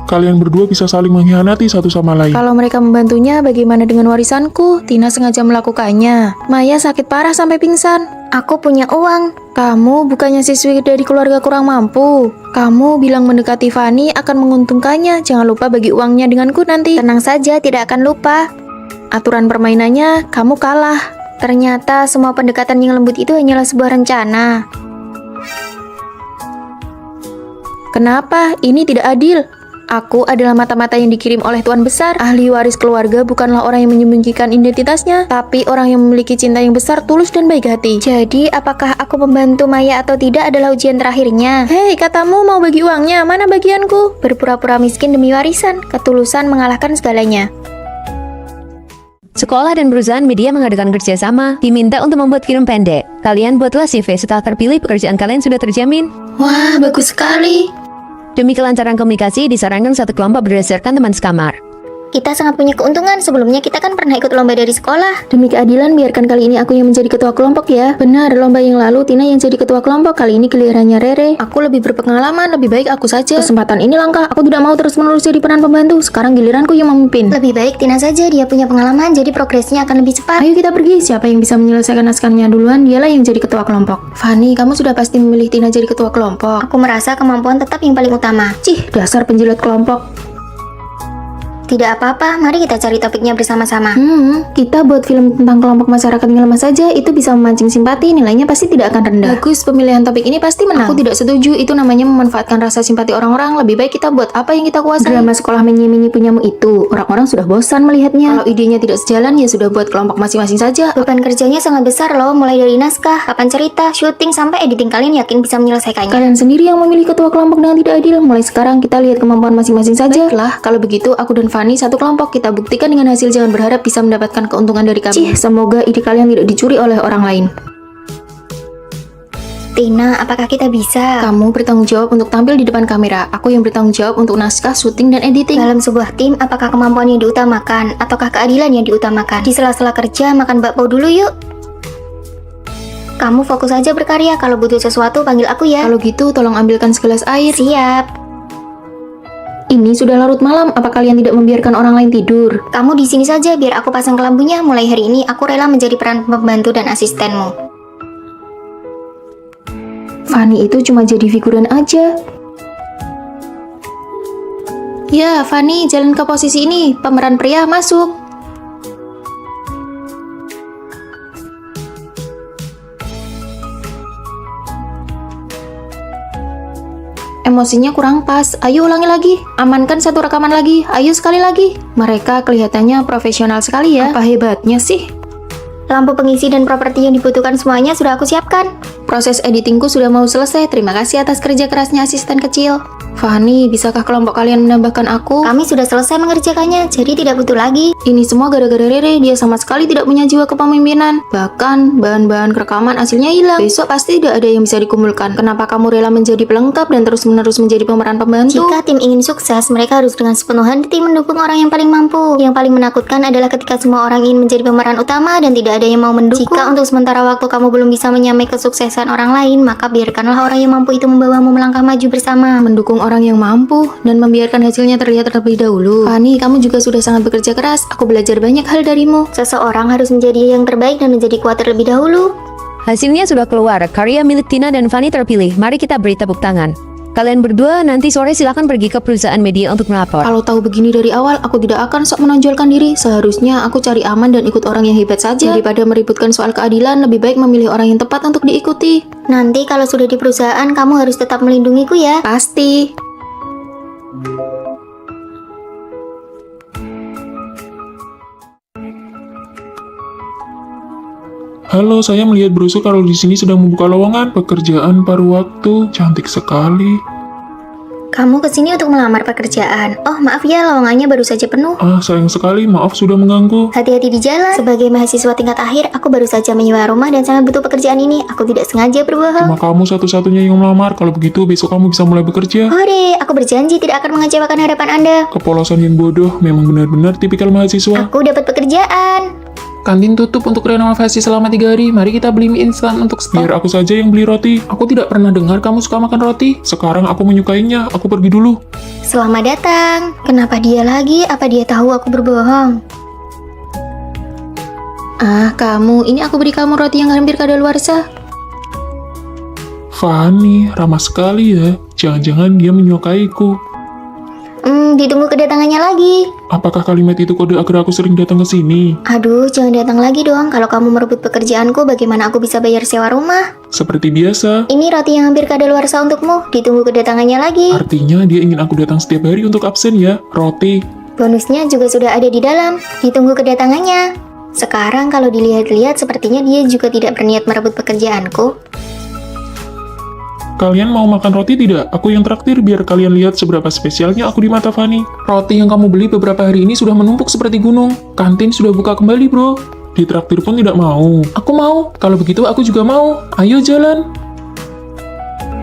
Kalian berdua bisa saling mengkhianati satu sama lain. Kalau mereka membantunya, bagaimana dengan warisanku? Tina sengaja melakukannya. Maya sakit parah sampai pingsan. Aku punya uang. Kamu bukannya siswi dari keluarga kurang mampu. Kamu bilang mendekati Fani akan menguntungkannya. Jangan lupa bagi uangnya denganku nanti. Tenang saja, tidak akan lupa. Aturan permainannya, kamu kalah. Ternyata semua pendekatan yang lembut itu hanyalah sebuah rencana. Kenapa? Ini tidak adil. Aku adalah mata-mata yang dikirim oleh Tuan Besar. Ahli waris keluarga bukanlah orang yang menyembunyikan identitasnya, tapi orang yang memiliki cinta yang besar, tulus, dan baik hati. Jadi, apakah aku membantu Maya atau tidak adalah ujian terakhirnya? Hei, katamu mau bagi uangnya, mana bagianku? Berpura-pura miskin demi warisan, ketulusan mengalahkan segalanya. Sekolah dan perusahaan media mengadakan kerjasama, diminta untuk membuat film pendek. Kalian buatlah CV, setelah terpilih pekerjaan kalian sudah terjamin. Wah, bagus sekali. Demi kelancaran komunikasi, disarankan satu kelompok berdasarkan teman sekamar. Kita sangat punya keuntungan, sebelumnya kita kan pernah ikut lomba dari sekolah. Demi keadilan, biarkan kali ini aku yang menjadi ketua kelompok ya. Benar, lomba yang lalu Tina yang jadi ketua kelompok, kali ini gilirannya Rere. Aku lebih berpengalaman, lebih baik aku saja. Kesempatan ini langka, aku tidak mau terus-menerus jadi peran pembantu. Sekarang giliranku yang memimpin. Lebih baik Tina saja, dia punya pengalaman, jadi progresnya akan lebih cepat. Ayo kita pergi, siapa yang bisa menyelesaikan naskahnya duluan, dialah yang jadi ketua kelompok. Fanny, kamu sudah pasti memilih Tina jadi ketua kelompok. Aku merasa kemampuan tetap yang paling utama. Cih, dasar penjilat kelompok. Tidak apa-apa, mari kita cari topiknya bersama-sama. Kita buat film tentang kelompok masyarakat yang lemah saja, itu bisa memancing simpati, nilainya pasti tidak akan rendah. Bagus, pemilihan topik ini pasti menang. Aku tidak setuju, itu namanya memanfaatkan rasa simpati orang-orang. Lebih baik kita buat apa yang kita kuasai. Drama sekolah menyi-menyi punyamu itu, orang-orang sudah bosan melihatnya. Kalau idenya tidak sejalan, ya sudah buat kelompok masing-masing saja. Beban kerjanya sangat besar loh, mulai dari naskah, papan cerita, syuting, sampai editing. Kalian yakin bisa menyelesaikannya? Kalian sendiri yang memilih ketua kelompok dengan tidak adil. Mulai sekarang kita lihat kemampuan masing-masing saja. Baiklah, kalau begitu aku dan Fanny satu kelompok, kita buktikan dengan hasil, jangan berharap bisa mendapatkan keuntungan dari kami. Semoga ide kalian tidak dicuri oleh orang lain. Tina, apakah kita bisa? Kamu bertanggung jawab untuk tampil di depan kamera. Aku yang bertanggung jawab untuk naskah, syuting, dan editing. Dalam sebuah tim, apakah kemampuan yang diutamakan ataukah keadilan yang diutamakan? Di sela-sela kerja, makan bakpao dulu yuk. Kamu fokus aja berkarya, kalau butuh sesuatu panggil aku ya. Kalau gitu, tolong ambilkan segelas air. Siap. Ini sudah larut malam, apa kalian tidak membiarkan orang lain tidur? Kamu di sini saja biar aku pasang kelambunya. Mulai hari ini aku rela menjadi peran pembantu dan asistenmu. Fanny itu cuma jadi figuran aja. Ya, Fanny, jalan ke posisi ini. Pemeran pria masuk. Emosinya kurang pas. Ayo ulangi lagi. Amankan satu rekaman lagi. Ayo sekali lagi. Mereka kelihatannya profesional sekali ya. Apa hebatnya sih? Lampu pengisi dan properti yang dibutuhkan semuanya sudah aku siapkan. Proses editingku sudah mau selesai. Terima kasih atas kerja kerasnya asisten kecil. Fanny, bisakah kelompok kalian menambahkan aku? Kami sudah selesai mengerjakannya, jadi tidak butuh lagi. Ini semua gara-gara Rere, dia sama sekali tidak punya jiwa kepemimpinan. Bahkan, bahan-bahan rekaman hasilnya hilang. Besok pasti tidak ada yang bisa dikumpulkan. Kenapa kamu rela menjadi pelengkap dan terus-menerus menjadi pemeran pembantu? Jika tim ingin sukses, mereka harus dengan sepenuh hati mendukung orang yang paling mampu. Yang paling menakutkan adalah ketika semua orang ingin menjadi pemeran utama dan tidak ada yang mau mendukung. Jika untuk sementara waktu kamu belum bisa menyamai kesuksesan orang lain, maka biarkanlah orang yang mampu itu membawamu melangkah maju bersama. Mendukung orang yang mampu dan membiarkan hasilnya terlihat terlebih dahulu. Fanny, kamu juga sudah sangat bekerja keras. Aku belajar banyak hal darimu. Seseorang harus menjadi yang terbaik dan menjadi kuat terlebih dahulu. Hasilnya sudah keluar, karya milik Tina dan Fanny terpilih. Mari kita beri tepuk tangan. Kalian berdua nanti sore silakan pergi ke perusahaan media untuk melapor. Kalau tahu begini dari awal, aku tidak akan sok menonjolkan diri. Seharusnya aku cari aman dan ikut orang yang hebat saja. Daripada meributkan soal keadilan, lebih baik memilih orang yang tepat untuk diikuti. Nanti kalau sudah di perusahaan, kamu harus tetap melindungiku ya. Pasti. Halo, saya melihat brosur kalau di sini sedang membuka lowongan pekerjaan paruh waktu. Cantik sekali. Kamu kesini untuk melamar pekerjaan. Oh, maaf ya, lowongannya baru saja penuh. Ah, sayang sekali, maaf sudah mengganggu. Hati-hati di jalan. Sebagai mahasiswa tingkat akhir, aku baru saja menyewa rumah dan sangat butuh pekerjaan ini. Aku tidak sengaja berbohong. Cuma kamu satu-satunya yang melamar. Kalau begitu, besok kamu bisa mulai bekerja. Hore, aku berjanji tidak akan mengecewakan harapan Anda. Kepolosan yang bodoh, memang benar-benar tipikal mahasiswa. Aku dapat pekerjaan. Kantin tutup untuk renovasi selama 3 hari. Mari kita beli mie instan untuk stok. Biar aku saja yang beli roti. Aku tidak pernah dengar kamu suka makan roti. Sekarang aku menyukainya, aku pergi dulu. Selamat datang. Kenapa dia lagi? Apa dia tahu aku berbohong? Ah, kamu, ini aku beri kamu roti yang hampir kadaluarsa. Fanny, ramah sekali ya. Jangan-jangan dia menyukaiku. Ditunggu kedatangannya lagi. Apakah kalimat itu kode agar aku sering datang ke sini? Aduh, jangan datang lagi dong. Kalau kamu merebut pekerjaanku, bagaimana aku bisa bayar sewa rumah? Seperti biasa. Ini roti yang hampir kadaluarsa untukmu. Ditunggu kedatangannya lagi. Artinya dia ingin aku datang setiap hari untuk absen ya, roti. Bonusnya juga sudah ada di dalam. Ditunggu kedatangannya. Sekarang kalau dilihat-lihat, sepertinya dia juga tidak berniat merebut pekerjaanku. Kalian mau makan roti tidak? Aku yang traktir biar kalian lihat seberapa spesialnya aku di mata Fanny. Roti yang kamu beli beberapa hari ini sudah menumpuk seperti gunung. Kantin sudah buka kembali, bro. Ditraktir pun tidak mau. Aku mau. Kalau begitu aku juga mau. Ayo jalan.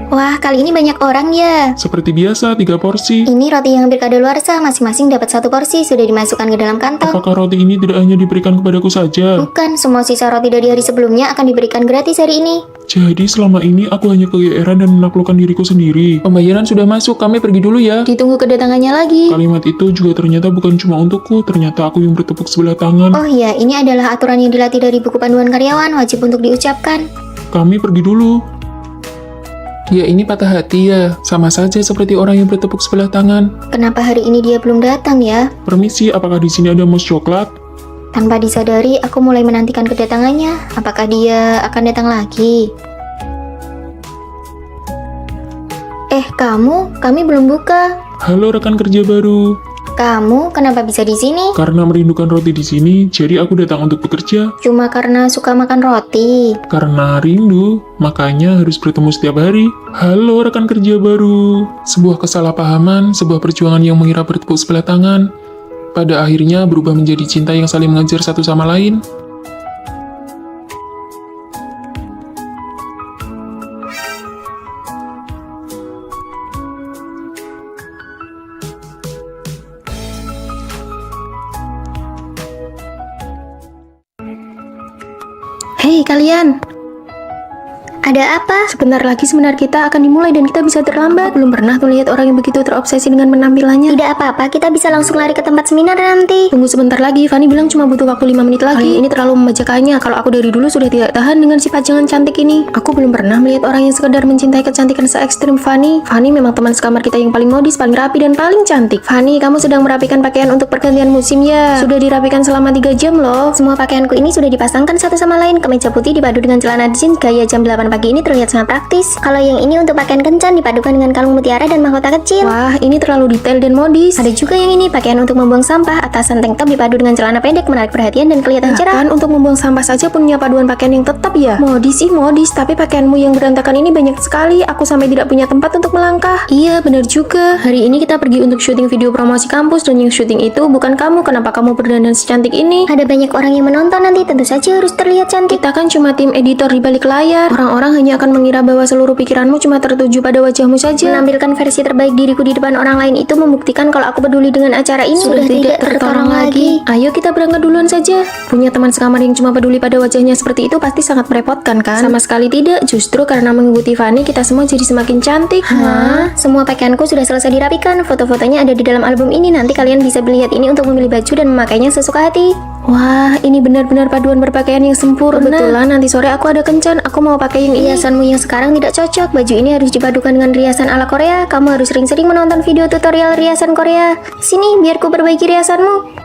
Wah, kali ini banyak orang ya. Seperti biasa, 3 porsi. Ini roti yang hampir kadaluarsa, masing-masing dapat 1 porsi, sudah dimasukkan ke dalam kantong. Apakah roti ini tidak hanya diberikan kepadaku saja? Bukan, semua sisa roti dari hari sebelumnya akan diberikan gratis hari ini. Jadi selama ini aku hanya kegeeran dan menaklukkan diriku sendiri. Pembayaran sudah masuk, kami pergi dulu ya. Ditunggu kedatangannya lagi. Kalimat itu juga ternyata bukan cuma untukku, ternyata aku yang bertepuk sebelah tangan. Oh iya, ini adalah aturan yang dilatih dari buku panduan karyawan, wajib untuk diucapkan. Kami pergi dulu. Dia ini patah hati ya. Sama saja seperti orang yang bertepuk sebelah tangan. Kenapa hari ini dia belum datang ya? Permisi, apakah di sini ada mousse coklat? Tanpa disadari, aku mulai menantikan kedatangannya. Apakah dia akan datang lagi? Kami belum buka. Halo rekan kerja baru. Kamu kenapa bisa di sini? Karena merindukan roti di sini, jadi aku datang untuk bekerja. Cuma karena suka makan roti. Karena rindu, makanya harus bertemu setiap hari. Halo rekan kerja baru. Sebuah kesalahpahaman, sebuah perjuangan yang mengira bertepuk sebelah tangan, pada akhirnya berubah menjadi cinta yang saling mengejar satu sama lain. Hei kalian, Ada apa? sebentar lagi seminar kita akan dimulai dan kita bisa terlambat. Belum pernah tuh lihat orang yang begitu terobsesi dengan penampilannya. Tidak apa-apa, kita bisa langsung lari ke tempat seminar nanti. Tunggu sebentar lagi, Fanny bilang cuma butuh waktu 5 menit lagi. Kali ini terlalu membacakannya, kalau aku dari dulu sudah tidak tahan dengan si pajangan cantik ini. Aku belum pernah melihat orang yang sekedar mencintai kecantikan se-ekstrim Fanny. Fanny memang teman sekamar kita yang paling modis, paling rapi, dan paling cantik. Fanny, kamu sedang merapikan pakaian untuk pergantian musim ya? Sudah dirapikan selama 3 jam loh. Semua pakaianku ini sudah dipasangkan satu sama lain. Kemeja putih dipadu dengan celana jeans gaya jam 8 pagi ini terlihat sangat praktis. Kalau yang ini untuk pakaian kencan dipadukan dengan kalung mutiara dan mahkota kecil. Wah, ini terlalu detail dan modis. Ada juga yang ini pakaian untuk membuang sampah. Atasan tank top dipadu dengan celana pendek menarik perhatian dan kelihatan cerah. Kan untuk membuang sampah saja punya paduan pakaian yang tetap ya. Modis sih modis, tapi pakaianmu yang berantakan ini banyak sekali. Aku sampai tidak punya tempat untuk melangkah. Iya, benar juga. Hari ini kita pergi untuk syuting video promosi kampus dan yang syuting itu bukan kamu. Kenapa kamu berdandan secantik ini? Ada banyak orang yang menonton nanti, tentu saja harus terlihat cantik. Kita kan cuma tim editor di balik layar. Orang-orang hanya akan mengira bahwa seluruh pikiranmu cuma tertuju pada wajahmu saja. Menampilkan versi terbaik diriku di depan orang lain itu membuktikan kalau aku peduli dengan acara ini. Sudah tidak tertolong lagi. Ayo kita berangkat duluan saja. Punya teman sekamar yang cuma peduli pada wajahnya seperti itu pasti sangat merepotkan kan? Sama sekali tidak. Justru karena mengikuti Fanny kita semua jadi semakin cantik. Hah? Semua pakaianku sudah selesai dirapikan. Foto-fotonya ada di dalam album ini. Nanti kalian bisa melihat ini untuk memilih baju dan memakainya sesuka hati. Wah, ini benar-benar paduan berpakaian yang sempurna. Kebetulan nanti sore aku ada kencan. Aku mau pakai yang ini. Riasanmu yang sekarang tidak cocok. Baju ini harus dipadukan dengan riasan ala Korea. Kamu harus sering-sering menonton video tutorial riasan Korea. Sini, biar ku perbaiki riasanmu.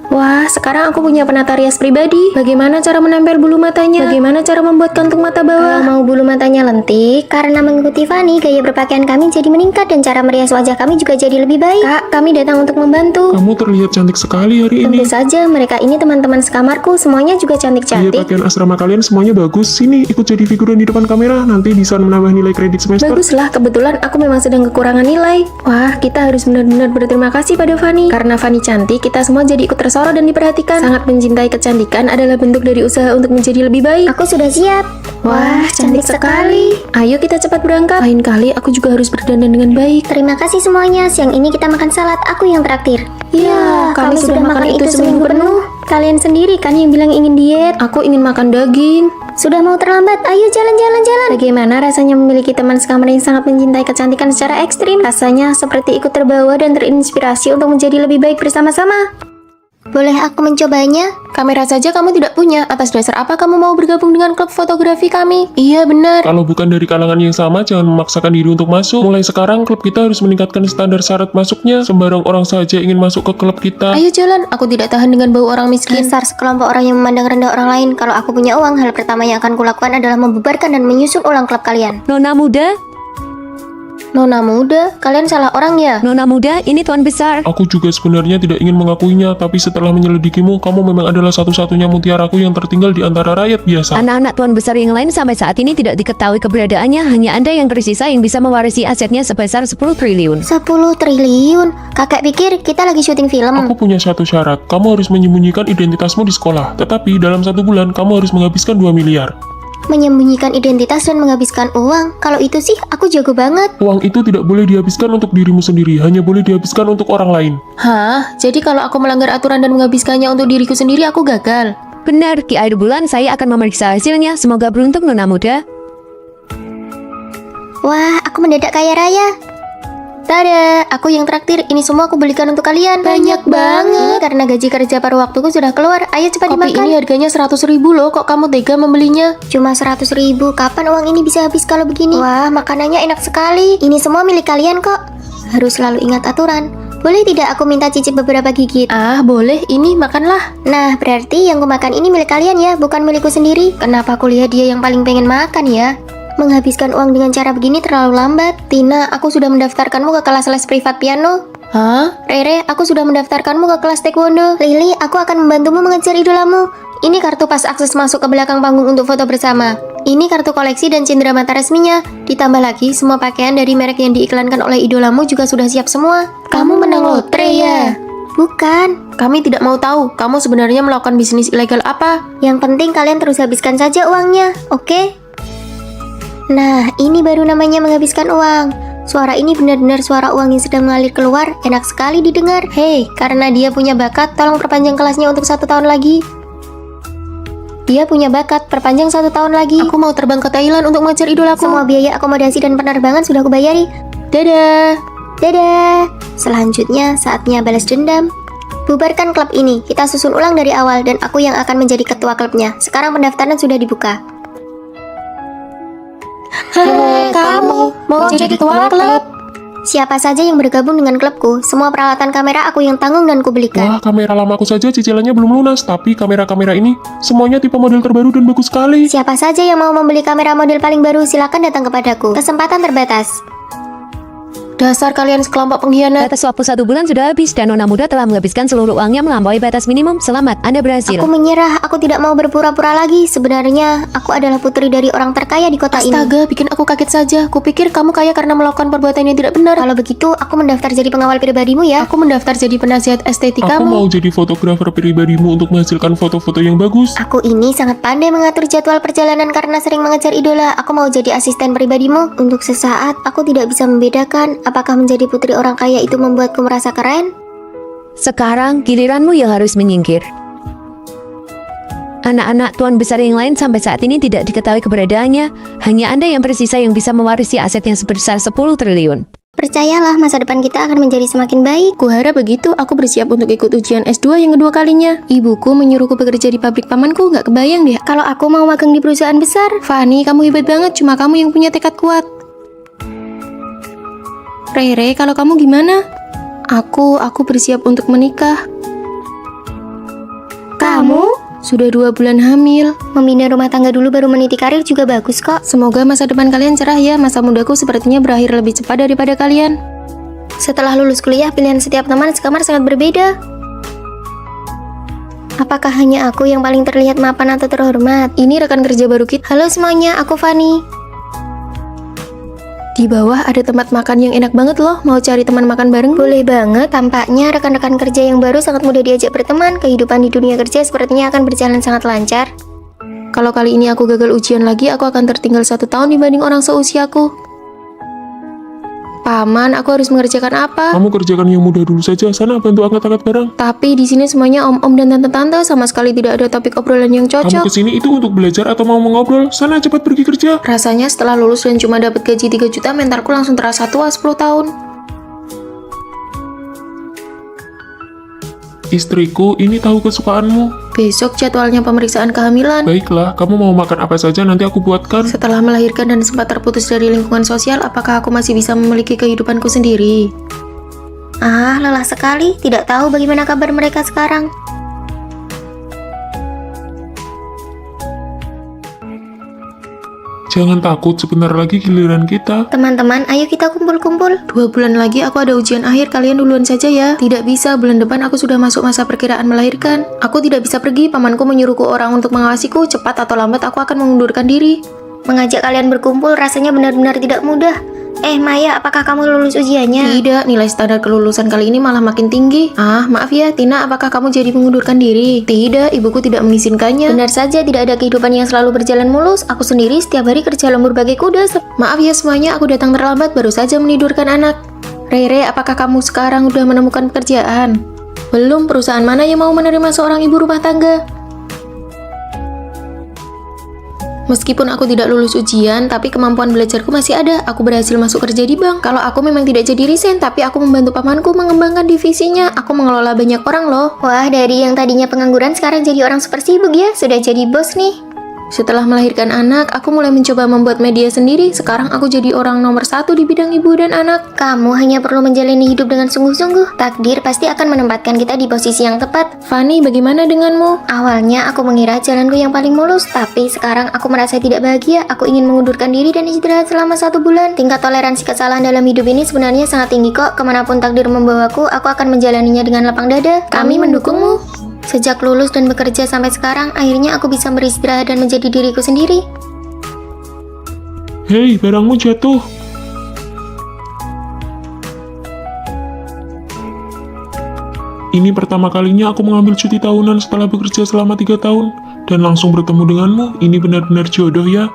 Wah, sekarang aku punya penata rias pribadi. Bagaimana cara menempel bulu matanya? Bagaimana cara membuat kantung mata Kalau bawah? mau bulu matanya lentik, karena mengikuti Fanny, gaya berpakaian kami jadi meningkat dan cara merias wajah kami juga jadi lebih baik. Kak, kami datang untuk membantu. Kamu terlihat cantik sekali hari ini. Tentu saja, mereka ini teman-teman sekamarku, semuanya juga Iya, cantik-cantik. pakaian asrama kalian semuanya bagus. Sini, ikut jadi figuran di depan kamera. Nanti bisa menambah nilai kredit semester. Baguslah, kebetulan aku memang sedang kekurangan nilai. Wah, kita harus benar-benar berterima kasih pada Fanny. Karena Fanny cantik, kita semua jadi ikut tersorot dan diperhatikan. Sangat mencintai kecantikan adalah bentuk dari usaha untuk menjadi lebih baik. Aku sudah siap. Wah, cantik sekali. Ayo kita cepat berangkat. Lain kali aku juga harus berdandan dengan baik. Terima kasih semuanya. Siang ini kita makan salad. Aku yang traktir. Ya, kami sudah makan itu seminggu penuh. Kalian sendiri kan yang bilang ingin diet. Aku ingin makan daging. Sudah mau terlambat, ayo jalan-jalan. Bagaimana rasanya memiliki teman sekamar yang sangat mencintai kecantikan secara ekstrim? Rasanya seperti ikut terbawa dan terinspirasi untuk menjadi lebih baik bersama-sama. Boleh aku mencobanya? Kamera saja kamu tidak punya. Atas dasar apa kamu mau bergabung dengan klub fotografi kami? Iya benar. Kalau bukan dari kalangan yang sama, jangan memaksakan diri untuk masuk. Mulai sekarang, klub kita harus meningkatkan standar syarat masuknya. Sembarang orang saja ingin masuk ke klub kita. Ayo jalan, aku tidak tahan dengan bau orang miskin. Dasar sekelompok orang yang memandang rendah orang lain. Kalau aku punya uang, hal pertama yang akan kulakukan adalah membubarkan dan menyusun ulang klub kalian. Nona muda, Nona muda, kalian salah orang ya? Nona muda, ini tuan besar. Aku juga sebenarnya tidak ingin mengakuinya, tapi setelah menyelidikimu, kamu memang adalah satu-satunya mutiaraku yang tertinggal di antara rakyat biasa. Anak-anak tuan besar yang lain sampai saat ini tidak diketahui keberadaannya. Hanya Anda yang tersisa yang bisa mewarisi asetnya sebesar 10 triliun. 10 triliun? Kakak pikir kita lagi syuting film. Aku punya satu syarat, kamu harus menyembunyikan identitasmu di sekolah. Tetapi dalam 1 bulan, kamu harus menghabiskan 2 miliar. Menyembunyikan identitas dan menghabiskan uang. Kalau itu sih, aku jago banget. Uang itu tidak boleh dihabiskan untuk dirimu sendiri, hanya boleh dihabiskan untuk orang lain. Hah? Jadi kalau aku melanggar aturan dan menghabiskannya untuk diriku sendiri, aku gagal? Benar, di akhir bulan saya akan memeriksa hasilnya. Semoga beruntung Nona muda. Wah, aku mendadak kaya raya. Tada, aku yang traktir. Ini semua aku belikan untuk kalian. Banyak banget. Karena gaji kerja paruh waktuku sudah keluar. Ayo cepat Kopi dimakan. ini harganya 100.000 loh, kok kamu tega membelinya? Cuma 100.000. Kapan uang ini bisa habis kalau begini? Wah, makanannya enak sekali. Ini semua milik kalian kok. Harus selalu ingat aturan. Boleh tidak aku minta cicip beberapa gigit? Ah, boleh, ini makanlah. Nah, berarti yang kumakan ini milik kalian ya, bukan milikku sendiri. Kenapa aku lihat dia yang paling pengen makan ya? Menghabiskan uang dengan cara begini terlalu lambat. Tina, aku sudah mendaftarkanmu ke kelas les privat piano. Hah? Rere, aku sudah mendaftarkanmu ke kelas taekwondo. Lily, aku akan membantumu mengejar idolamu. Ini kartu pas akses masuk ke belakang panggung untuk foto bersama. Ini kartu koleksi dan cindera mata resminya. Ditambah lagi, semua pakaian dari merek yang diiklankan oleh idolamu juga sudah siap semua. Kamu menang lotre ya? Bukan. Kami tidak mau tahu, kamu sebenarnya melakukan bisnis ilegal apa? Yang penting kalian terus habiskan saja uangnya, oke? Nah, ini baru namanya menghabiskan uang. Suara ini benar-benar suara uang yang sedang mengalir keluar. Enak sekali didengar. Hei, karena dia punya bakat, tolong perpanjang kelasnya untuk 1 tahun lagi. Dia punya bakat, perpanjang 1 tahun lagi. Aku mau terbang ke Thailand untuk mengejar idolaku. Semua biaya akomodasi dan penerbangan sudah kubayari. Dadah. Dadah. Selanjutnya, saatnya balas dendam. Bubarkan klub ini, kita susun ulang dari awal dan aku yang akan menjadi ketua klubnya. Sekarang pendaftaran sudah dibuka. Kamu mau jadi ketua klub? Siapa saja yang bergabung dengan klubku, semua peralatan kamera aku yang tanggung dan kubelikan. Wah, kamera lamaku saja cicilannya belum lunas, tapi kamera-kamera ini semuanya tipe model terbaru dan bagus sekali. Siapa saja yang mau membeli kamera model paling baru, silakan datang kepadaku. Kesempatan terbatas. Dasar kalian sekelompok pengkhianat. Batas waktu 1 bulan sudah habis dan Nona muda telah menghabiskan seluruh uangnya melampaui batas minimum. Selamat, Anda berhasil. Aku menyerah, aku tidak mau berpura-pura lagi. Sebenarnya, aku adalah putri dari orang terkaya di kota ini. Astaga, bikin aku kaget saja. Kupikir kamu kaya karena melakukan perbuatan yang tidak benar. Kalau begitu, aku mendaftar jadi pengawal pribadimu ya. Aku mendaftar jadi penasihat Aku estetika mau jadi fotografer pribadimu untuk menghasilkan foto-foto yang bagus. Aku ini sangat pandai mengatur jadwal perjalanan karena sering mengejar idola. Aku mau jadi asisten pribadimu. Untuk sesaat, aku tidak bisa membedakan apakah menjadi putri orang kaya itu membuatku merasa keren. Sekarang giliranmu yang harus menyingkir. Anak-anak tuan besar yang lain sampai saat ini tidak diketahui keberadaannya. Hanya Anda yang tersisa yang bisa mewarisi aset yang sebesar 10 triliun. Percayalah, masa depan kita akan menjadi semakin baik. Kuharap begitu, aku bersiap untuk ikut ujian S2 yang kedua kalinya. Ibuku menyuruhku bekerja di pabrik pamanku, nggak kebayang deh. Kalau aku mau magang di perusahaan besar. Fanny, kamu hebat banget, cuma kamu yang punya tekad kuat. Rere, kalau kamu gimana? Aku bersiap untuk menikah. Kamu? Sudah 2 bulan hamil. Membina rumah tangga dulu baru meniti karir juga bagus kok. Semoga masa depan kalian cerah ya. Masa mudaku sepertinya berakhir lebih cepat daripada kalian. Setelah lulus kuliah, pilihan setiap teman sekamar sangat berbeda. Apakah hanya aku yang paling terlihat mapan atau terhormat? Ini rekan kerja baru kita. Halo semuanya, aku Fanny. Di bawah ada tempat makan yang enak banget loh. Mau cari teman makan bareng? Boleh banget, tampaknya rekan-rekan kerja yang baru sangat mudah diajak berteman. Kehidupan di dunia kerja sepertinya akan berjalan sangat lancar. Kalau kali ini aku gagal ujian lagi, aku akan tertinggal 1 tahun dibanding orang seusiaku. Paman, aku harus mengerjakan apa? Kamu kerjakan yang mudah dulu saja, sana bantu angkat-angkat barang. Tapi di sini semuanya om-om dan tante-tante, sama sekali tidak ada topik obrolan yang Kamu cocok. kesini itu untuk belajar atau mau mengobrol? Sana cepat pergi kerja. Rasanya setelah lulus dan cuma dapat gaji 3 juta, mentalku langsung terasa tua 10 tahun. Istriku, ini tahu kesukaanmu. Besok jadwalnya pemeriksaan kehamilan. Baiklah, kamu mau makan apa saja nanti aku buatkan. Setelah melahirkan dan sempat terputus dari lingkungan sosial, apakah aku masih bisa memiliki kehidupanku sendiri? Ah, lelah sekali. Tidak tahu bagaimana kabar mereka sekarang. Jangan takut, sebentar lagi giliran kita. Teman-teman, ayo kita kumpul-kumpul. 2 bulan lagi aku ada ujian akhir, kalian duluan saja ya. Tidak bisa, bulan depan aku sudah masuk masa perkiraan melahirkan. Aku tidak bisa pergi, pamanku menyuruhku orang untuk mengawasiku. Cepat atau lambat aku akan mengundurkan diri. Mengajak kalian berkumpul rasanya benar-benar tidak mudah. Maya, apakah kamu lulus ujiannya? Tidak, nilai standar kelulusan kali ini malah makin tinggi. Ah, maaf ya, Tina, apakah kamu jadi mengundurkan diri? Tidak, ibuku tidak mengizinkannya. Benar saja, tidak ada kehidupan yang selalu berjalan mulus. Aku sendiri setiap hari kerja lembur bagai kuda. Maaf ya semuanya, aku datang terlambat, baru saja menidurkan anak. Rere, apakah kamu sekarang udah menemukan pekerjaan? Belum, perusahaan mana yang mau menerima seorang ibu rumah tangga? Meskipun aku tidak lulus ujian, tapi kemampuan belajarku masih ada. Aku berhasil masuk kerja di bank. Kalau aku memang tidak jadi resign, tapi aku membantu pamanku mengembangkan divisinya. Aku mengelola banyak orang loh. Wah, dari yang tadinya pengangguran sekarang jadi orang super sibuk ya. Sudah jadi bos nih. Setelah melahirkan anak, aku mulai mencoba membuat media sendiri. Sekarang aku jadi orang nomor 1 di bidang ibu dan anak. Kamu hanya perlu menjalani hidup dengan sungguh-sungguh. Takdir pasti akan menempatkan kita di posisi yang tepat. Fanny, bagaimana denganmu? Awalnya aku mengira jalanku yang paling mulus, tapi sekarang aku merasa tidak bahagia. Aku ingin mengundurkan diri dan istirahat selama 1 bulan. Tingkat toleransi kesalahan dalam hidup ini sebenarnya sangat tinggi kok. Kemanapun takdir membawaku, aku akan menjalaninya dengan lapang dada. Kami mendukungmu. Sejak lulus dan bekerja sampai sekarang, akhirnya aku bisa beristirahat dan menjadi diriku sendiri. Hei, barangmu jatuh. Ini pertama kalinya aku mengambil cuti tahunan setelah bekerja selama 3 tahun. Dan langsung bertemu denganmu, ini benar-benar jodoh ya.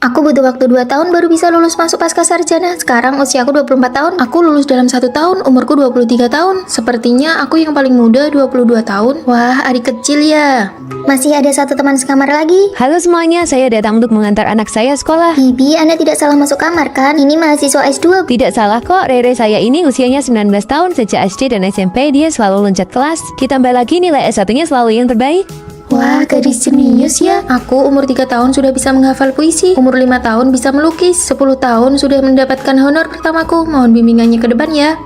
Aku butuh waktu 2 tahun baru bisa lulus masuk pasca sarjana. Sekarang usiaku 24 tahun. Aku lulus dalam 1 tahun, umurku 23 tahun. Sepertinya aku yang paling muda, 22 tahun. Wah, adik kecil ya. Masih ada 1 teman sekamar lagi. Halo semuanya, saya datang untuk mengantar anak saya sekolah. Bibi, Anda tidak salah masuk kamar kan? Ini mahasiswa S2. Tidak salah kok, Rere saya ini usianya 19 tahun. Sejak SD dan SMP dia selalu loncat kelas. Ditambah lagi nilai S1-nya selalu yang terbaik. Wah, gadis jenius ya. Aku umur 3 tahun sudah bisa menghafal puisi. Umur 5 tahun bisa melukis. 10 tahun sudah mendapatkan honor pertamaku. Mohon bimbingannya ke depan ya.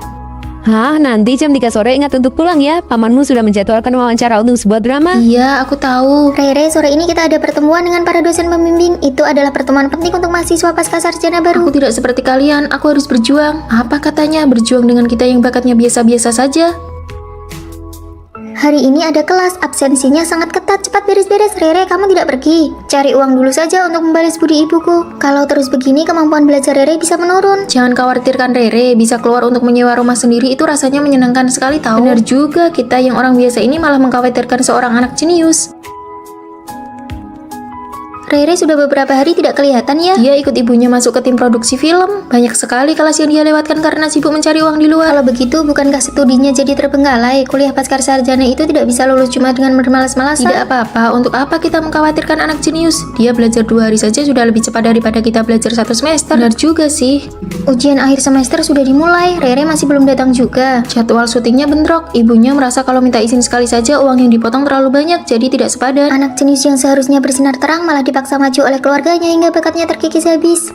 Hah, nanti jam 3 sore ingat untuk pulang ya. Pamanmu sudah menjadwalkan wawancara untuk sebuah drama. Iya, aku tahu. Rere, sore ini kita ada pertemuan dengan para dosen pembimbing. Itu adalah pertemuan penting untuk mahasiswa pasca sarjana baru. Aku tidak seperti kalian, aku harus berjuang. Apa katanya, berjuang dengan kita yang bakatnya biasa-biasa saja? Hari ini ada kelas, absensinya sangat ketat. Cepat beres-beres, Rere, kamu tidak pergi. Cari uang dulu saja untuk membalas budi ibuku. Kalau terus begini, kemampuan belajar Rere bisa menurun. Jangan khawatirkan Rere, bisa keluar untuk menyewa rumah sendiri itu rasanya menyenangkan sekali tahu. Benar juga, kita yang orang biasa ini malah mengkhawatirkan seorang anak jenius. Rere sudah beberapa hari tidak kelihatan ya. Dia ikut ibunya masuk ke tim produksi film. Banyak sekali kelas yang dia lewatkan karena sibuk mencari uang di luar. Kalau begitu, bukankah studinya jadi terbengkalai? Kuliah pasca sarjana itu tidak bisa lulus cuma dengan bermalas-malasan. Tidak apa-apa, untuk apa kita mengkhawatirkan anak jenius? Dia belajar 2 hari saja sudah lebih cepat daripada kita belajar 1 semester. Benar juga sih. Ujian akhir semester sudah dimulai, Rere masih belum datang juga. Jadwal syutingnya bentrok. Ibunya merasa kalau minta izin sekali saja uang yang dipotong terlalu banyak, jadi tidak sepadan. Anak jenius yang seharusnya bersinar terang malah dipaksa maju oleh keluarganya hingga bakatnya terkikis habis.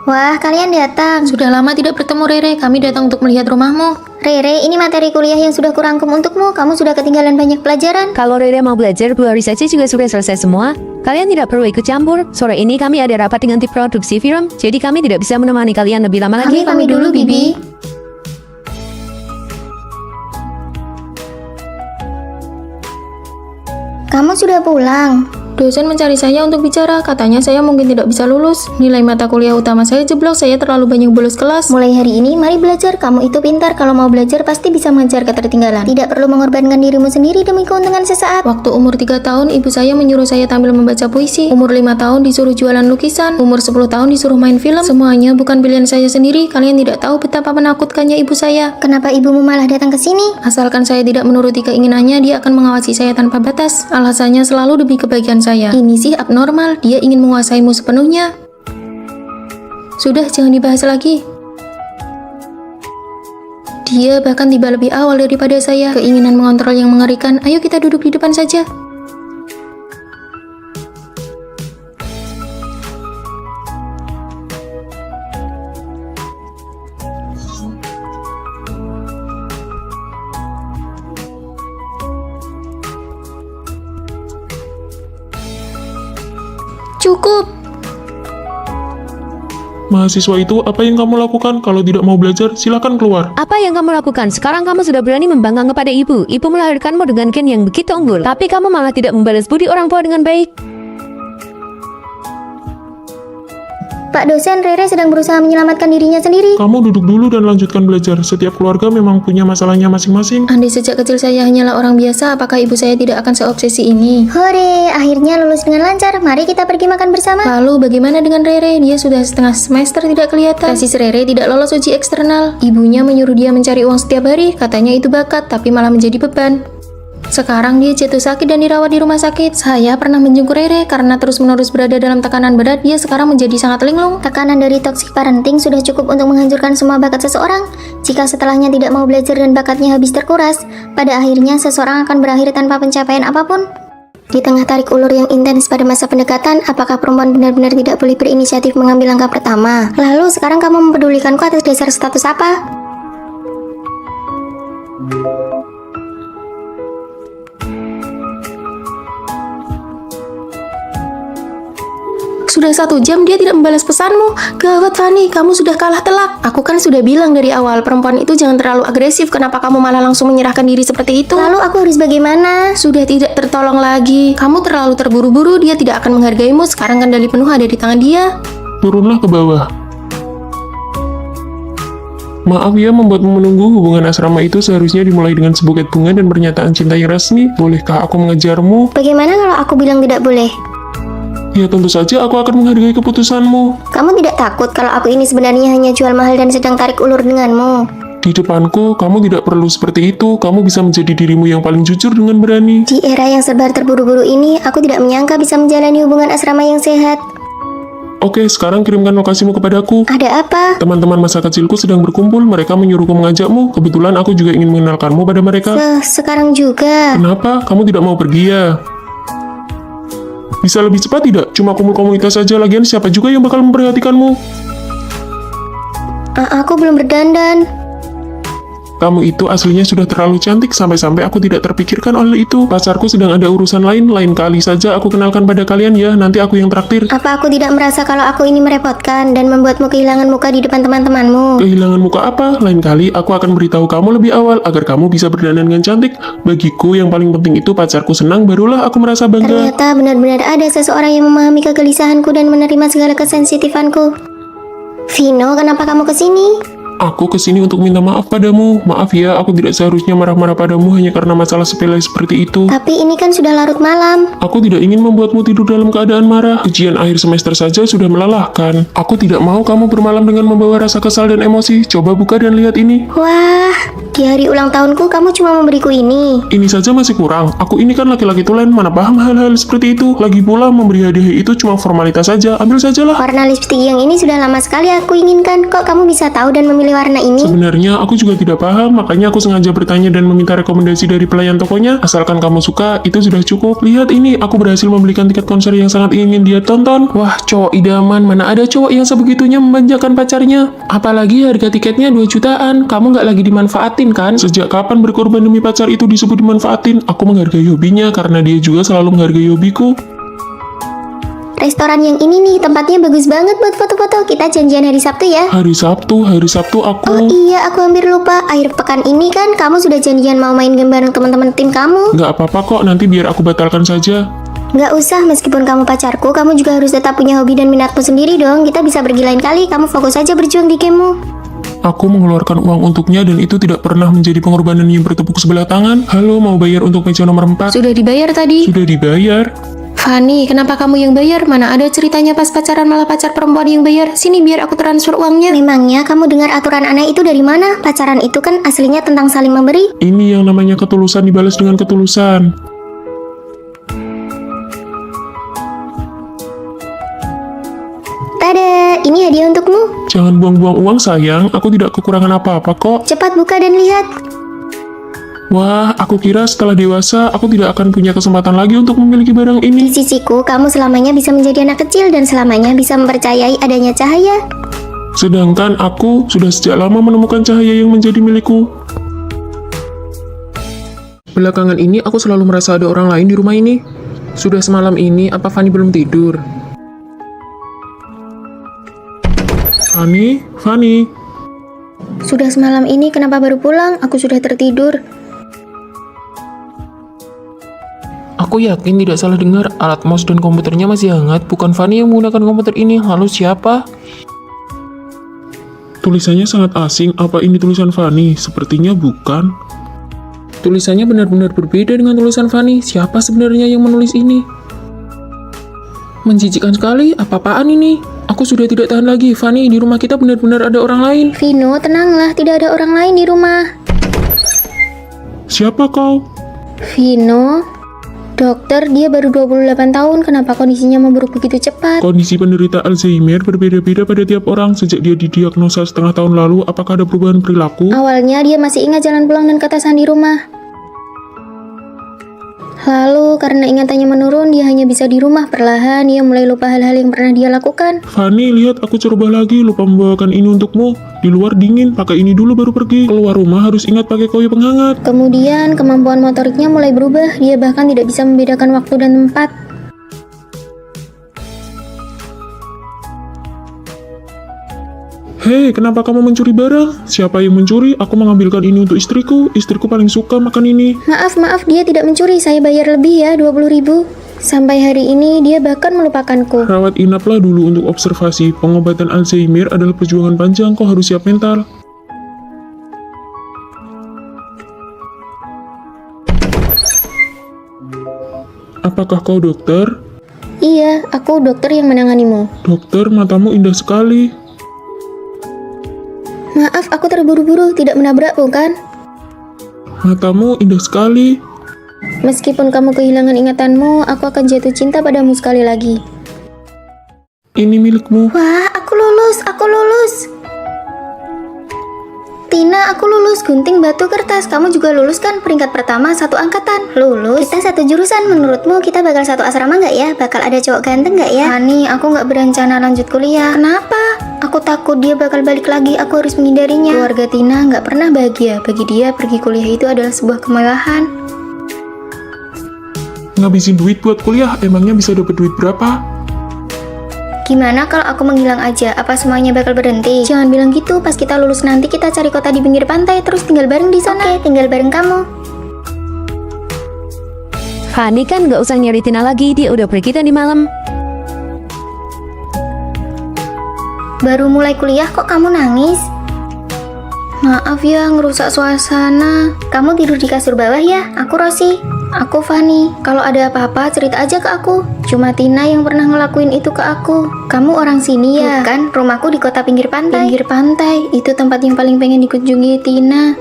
Wah, kalian datang. Sudah lama tidak bertemu Rere, kami datang untuk melihat rumahmu. Rere, ini materi kuliah yang sudah kurangkum untukmu. Kamu sudah ketinggalan banyak pelajaran. Kalau Rere mau belajar 2 hari saja juga sudah selesai semua. Kalian tidak perlu ikut campur. Sore ini kami ada rapat dengan tim produksi film, jadi kami tidak bisa menemani kalian lebih lama lagi. Kami pamit dulu, Bibi. Kamu sudah pulang. Dosen mencari saya untuk bicara, katanya saya mungkin tidak bisa lulus. Nilai mata kuliah utama saya jeblok, saya terlalu banyak bolos kelas. Mulai hari ini, mari belajar. Kamu itu pintar. Kalau mau belajar, pasti bisa mengejar ketertinggalan. Tidak perlu mengorbankan dirimu sendiri demi keuntungan sesaat. Waktu umur 3 tahun, ibu saya menyuruh saya tampil membaca puisi. Umur 5 tahun disuruh jualan lukisan. Umur 10 tahun disuruh main film. Semuanya bukan pilihan saya sendiri. Kalian tidak tahu betapa menakutkannya ibu saya. Kenapa ibumu malah datang ke sini? Asalkan saya tidak menuruti keinginannya, dia akan mengawasi saya tanpa batas. Alasannya selalu demi kebaikan saya. Ini sih abnormal, dia ingin menguasaimu sepenuhnya. Sudah, jangan dibahas lagi. Dia bahkan tiba lebih awal daripada saya. Keinginan mengontrol yang mengerikan. Ayo kita duduk di depan saja. Cukup. Mahasiswa itu, apa yang kamu lakukan? Kalau tidak mau belajar, silakan keluar. Apa yang kamu lakukan? Sekarang kamu sudah berani membangkang kepada ibu. Ibu melahirkanmu dengan gen yang begitu unggul. Tapi kamu malah tidak membalas budi orang tua dengan baik. Pak dosen, Rere sedang berusaha menyelamatkan dirinya sendiri. Kamu duduk dulu dan lanjutkan belajar. Setiap keluarga memang punya masalahnya masing-masing. Andai sejak kecil saya hanyalah orang biasa, apakah ibu saya tidak akan seobsesi ini? Hore, akhirnya lulus dengan lancar. Mari kita pergi makan bersama. Lalu bagaimana dengan Rere? Dia sudah setengah semester tidak kelihatan. Kasis Rere tidak lolos uji eksternal. Ibunya menyuruh dia mencari uang setiap hari. Katanya itu bakat, tapi malah menjadi beban. Sekarang dia jatuh sakit dan dirawat di rumah sakit. Saya pernah menjenguk Rere karena terus-menerus berada dalam tekanan berat. Dia sekarang menjadi sangat linglung. Tekanan dari toxic parenting sudah cukup untuk menghancurkan semua bakat seseorang. Jika setelahnya tidak mau belajar dan bakatnya habis terkuras, pada akhirnya seseorang akan berakhir tanpa pencapaian apapun. Di tengah tarik ulur yang intens pada masa pendekatan, apakah perempuan benar-benar tidak boleh berinisiatif mengambil langkah pertama? Lalu sekarang kamu mempedulikanku atas dasar status apa? Sudah 1 jam dia tidak membalas pesanmu. Gawat Fanny, kamu sudah kalah telak. Aku kan sudah bilang dari awal, perempuan itu jangan terlalu agresif. Kenapa kamu malah langsung menyerahkan diri seperti itu? Lalu aku harus bagaimana? Sudah tidak tertolong lagi. Kamu terlalu terburu-buru, dia tidak akan menghargaimu. Sekarang kendali penuh ada di tangan dia. Turunlah ke bawah. Maaf ya membuatmu menunggu. Hubungan asrama itu seharusnya dimulai dengan sebuket bunga dan pernyataan cinta yang resmi. Bolehkah aku mengejarmu? Bagaimana kalau aku bilang tidak boleh? Ya tentu saja aku akan menghargai keputusanmu. Kamu tidak takut kalau aku ini sebenarnya hanya jual mahal dan sedang tarik ulur denganmu? Di depanku, kamu tidak perlu seperti itu. Kamu bisa menjadi dirimu yang paling jujur dengan berani. Di era yang serba terburu-buru ini, aku tidak menyangka bisa menjalani hubungan asrama yang sehat. Oke, sekarang kirimkan lokasimu kepadaku. Ada apa? Teman-teman masa kecilku sedang berkumpul. Mereka menyuruhku mengajakmu. Kebetulan aku juga ingin mengenalkanmu pada mereka. Sekarang juga. Kenapa? Kamu tidak mau pergi ya? Bisa lebih cepat tidak? Cuma kumpul komunitas saja, lagian siapa juga yang bakal memperhatikanmu? Aku belum berdandan. Kamu itu aslinya sudah terlalu cantik, sampai-sampai aku tidak terpikirkan oleh itu. Pacarku sedang ada urusan lain kali saja aku kenalkan pada kalian ya, nanti aku yang traktir. Apa aku tidak merasa kalau aku ini merepotkan dan membuatmu kehilangan muka di depan teman-temanmu? Kehilangan muka apa? Lain kali aku akan beritahu kamu lebih awal, agar kamu bisa berdandan dengan cantik. Bagiku yang paling penting itu pacarku senang, barulah aku merasa bangga. Ternyata benar-benar ada seseorang yang memahami kegelisahanku dan menerima segala kesensitifanku. Vino, kenapa kamu kesini? Aku kesini untuk minta maaf padamu. Maaf ya, aku tidak seharusnya marah-marah padamu hanya karena masalah sepele seperti itu. Tapi ini kan sudah larut malam. Aku tidak ingin membuatmu tidur dalam keadaan marah. Ujian akhir semester saja sudah melelahkan. Aku tidak mau kamu bermalam dengan membawa rasa kesal dan emosi. Coba buka dan lihat ini. Wah, di hari ulang tahunku kamu cuma memberiku ini. Ini saja masih kurang. Aku ini kan laki-laki tulen, mana paham hal-hal seperti itu. Lagi pula memberi hadiah itu cuma formalitas saja. Ambil sajalah. Warna lipstik yang ini sudah lama sekali aku inginkan. Kok kamu bisa tahu dan memilih warna ini? Sebenarnya aku juga tidak paham, makanya aku sengaja bertanya dan meminta rekomendasi dari pelayan tokonya. Asalkan kamu suka, itu sudah cukup. Lihat ini, aku berhasil membelikan tiket konser yang sangat ingin dia tonton. Wah, cowok idaman, mana ada cowok yang sebegitunya memanjakan pacarnya. Apalagi harga tiketnya 2 jutaan. Kamu nggak lagi dimanfaatin kan? Sejak kapan berkorban demi pacar itu disebut dimanfaatin? Aku menghargai hobinya karena dia juga selalu menghargai hobiku. Restoran yang ini nih, tempatnya bagus banget buat foto-foto. Kita janjian hari Sabtu ya. Hari Sabtu aku... Oh iya, aku hampir lupa. Akhir pekan ini kan kamu sudah janjian mau main game bareng teman-teman tim kamu. Nggak apa-apa kok, nanti biar aku batalkan saja. Nggak usah, meskipun kamu pacarku, kamu juga harus tetap punya hobi dan minatmu sendiri dong. Kita bisa pergi lain kali, kamu fokus aja berjuang di gamemu. Aku mengeluarkan uang untuknya dan itu tidak pernah menjadi pengorbanan yang bertepuk sebelah tangan. Halo, mau bayar untuk meja nomor 4? Sudah dibayar tadi. Sudah dibayar. Fanny, kenapa kamu yang bayar? Mana ada ceritanya pas pacaran malah pacar perempuan yang bayar? Sini biar aku transfer uangnya. Memangnya kamu dengar aturan aneh itu dari mana? Pacaran itu kan aslinya tentang saling memberi. Ini yang namanya ketulusan dibalas dengan ketulusan. Tada, ini Ini hadiah untukmu. Jangan buang-buang uang sayang, aku tidak kekurangan apa-apa kok. Cepat buka dan lihat. Wah, aku kira setelah dewasa aku tidak akan punya kesempatan lagi untuk memiliki barang Di ini. sisiku, kamu selamanya bisa menjadi anak kecil dan selamanya bisa mempercayai adanya cahaya. Sedangkan aku sudah sejak lama menemukan cahaya yang menjadi milikku. Belakangan ini aku selalu merasa ada orang lain di rumah ini. Sudah semalam ini, apa Fanny belum tidur? Fanny, Sudah semalam ini kenapa baru pulang? Aku sudah tertidur. Aku yakin tidak salah dengar, alat mouse dan komputernya masih hangat. Bukan Fanny yang menggunakan komputer ini. Lalu siapa? tulisannya sangat asing. Apa ini tulisan Fanny? Sepertinya bukan. Tulisannya benar-benar berbeda dengan tulisan Fanny. Siapa sebenarnya yang menulis ini? Menjijikkan sekali, apa-apaan ini? Aku sudah tidak tahan lagi. Fanny, di rumah kita benar-benar ada orang lain. Vino, tenanglah, tidak ada orang lain di rumah. Siapa kau? Vino, dokter, dia baru 28 tahun, kenapa kondisinya memburuk begitu cepat? Kondisi penderita Alzheimer berbeda-beda pada tiap orang. Sejak dia didiagnosa setengah tahun lalu, apakah ada perubahan perilaku? Awalnya dia masih ingat jalan pulang dan ketasan di rumah. Lalu karena ingatannya menurun, dia hanya bisa di rumah. Perlahan dia mulai lupa hal-hal yang pernah dia lakukan. Fanny, lihat aku coba lagi. Lupa membawakan ini untukmu. Di luar dingin, pakai ini dulu baru pergi. Keluar rumah harus ingat pakai koyo penghangat. Kemudian kemampuan motoriknya mulai berubah. Dia bahkan tidak bisa membedakan waktu dan tempat. Hei, kenapa kamu mencuri barang? Siapa yang mencuri? Aku mengambilkan ini untuk istriku. Istriku paling suka makan ini. Maaf, dia tidak mencuri. Saya bayar lebih ya, 20.000. Sampai hari ini dia bahkan melupakanku. Rawat inaplah dulu untuk observasi. Pengobatan Alzheimer adalah perjuangan panjang. Kau harus siap mental. Apakah kau dokter? Iya, aku dokter yang menanganimu. Dokter, matamu indah sekali. Maaf, aku terburu-buru, tidak menabrak bukan? Matamu indah sekali. Meskipun kamu kehilangan ingatanmu, aku akan jatuh cinta padamu sekali lagi. Ini milikmu. Wah, aku lulus. Tina, aku lulus gunting batu kertas. Kamu juga lulus kan? Peringkat pertama satu angkatan. Lulus? Kita satu jurusan. Menurutmu kita bakal satu asrama nggak ya? Bakal ada cowok ganteng nggak ya? Hani, aku nggak berencana lanjut kuliah. Kenapa? Aku takut dia bakal balik lagi. Aku harus menghindarinya. Keluarga Tina nggak pernah bahagia. Bagi dia, pergi kuliah itu adalah sebuah kemewahan. Ngabisin duit buat kuliah, emangnya bisa dapat duit berapa? Gimana kalau aku menghilang aja? Apa semuanya bakal berhenti? Jangan bilang gitu. Pas kita lulus nanti kita cari kota di pinggir pantai terus tinggal bareng di sana. Oke, tinggal bareng kamu. Fanny kan gak usah nyari Tina lagi, dia udah pergi tadi malam. Baru mulai kuliah kok kamu nangis? Maaf ya, ngerusak suasana. Kamu tidur di kasur bawah ya? Aku Rosi. Aku Fanny. Kalau ada apa-apa cerita aja ke aku. Cuma Tina yang pernah ngelakuin itu ke aku. Kamu orang sini ya? Bukan, rumahku di kota pinggir pantai. Pinggir pantai, itu tempat yang paling pengen dikunjungi Tina.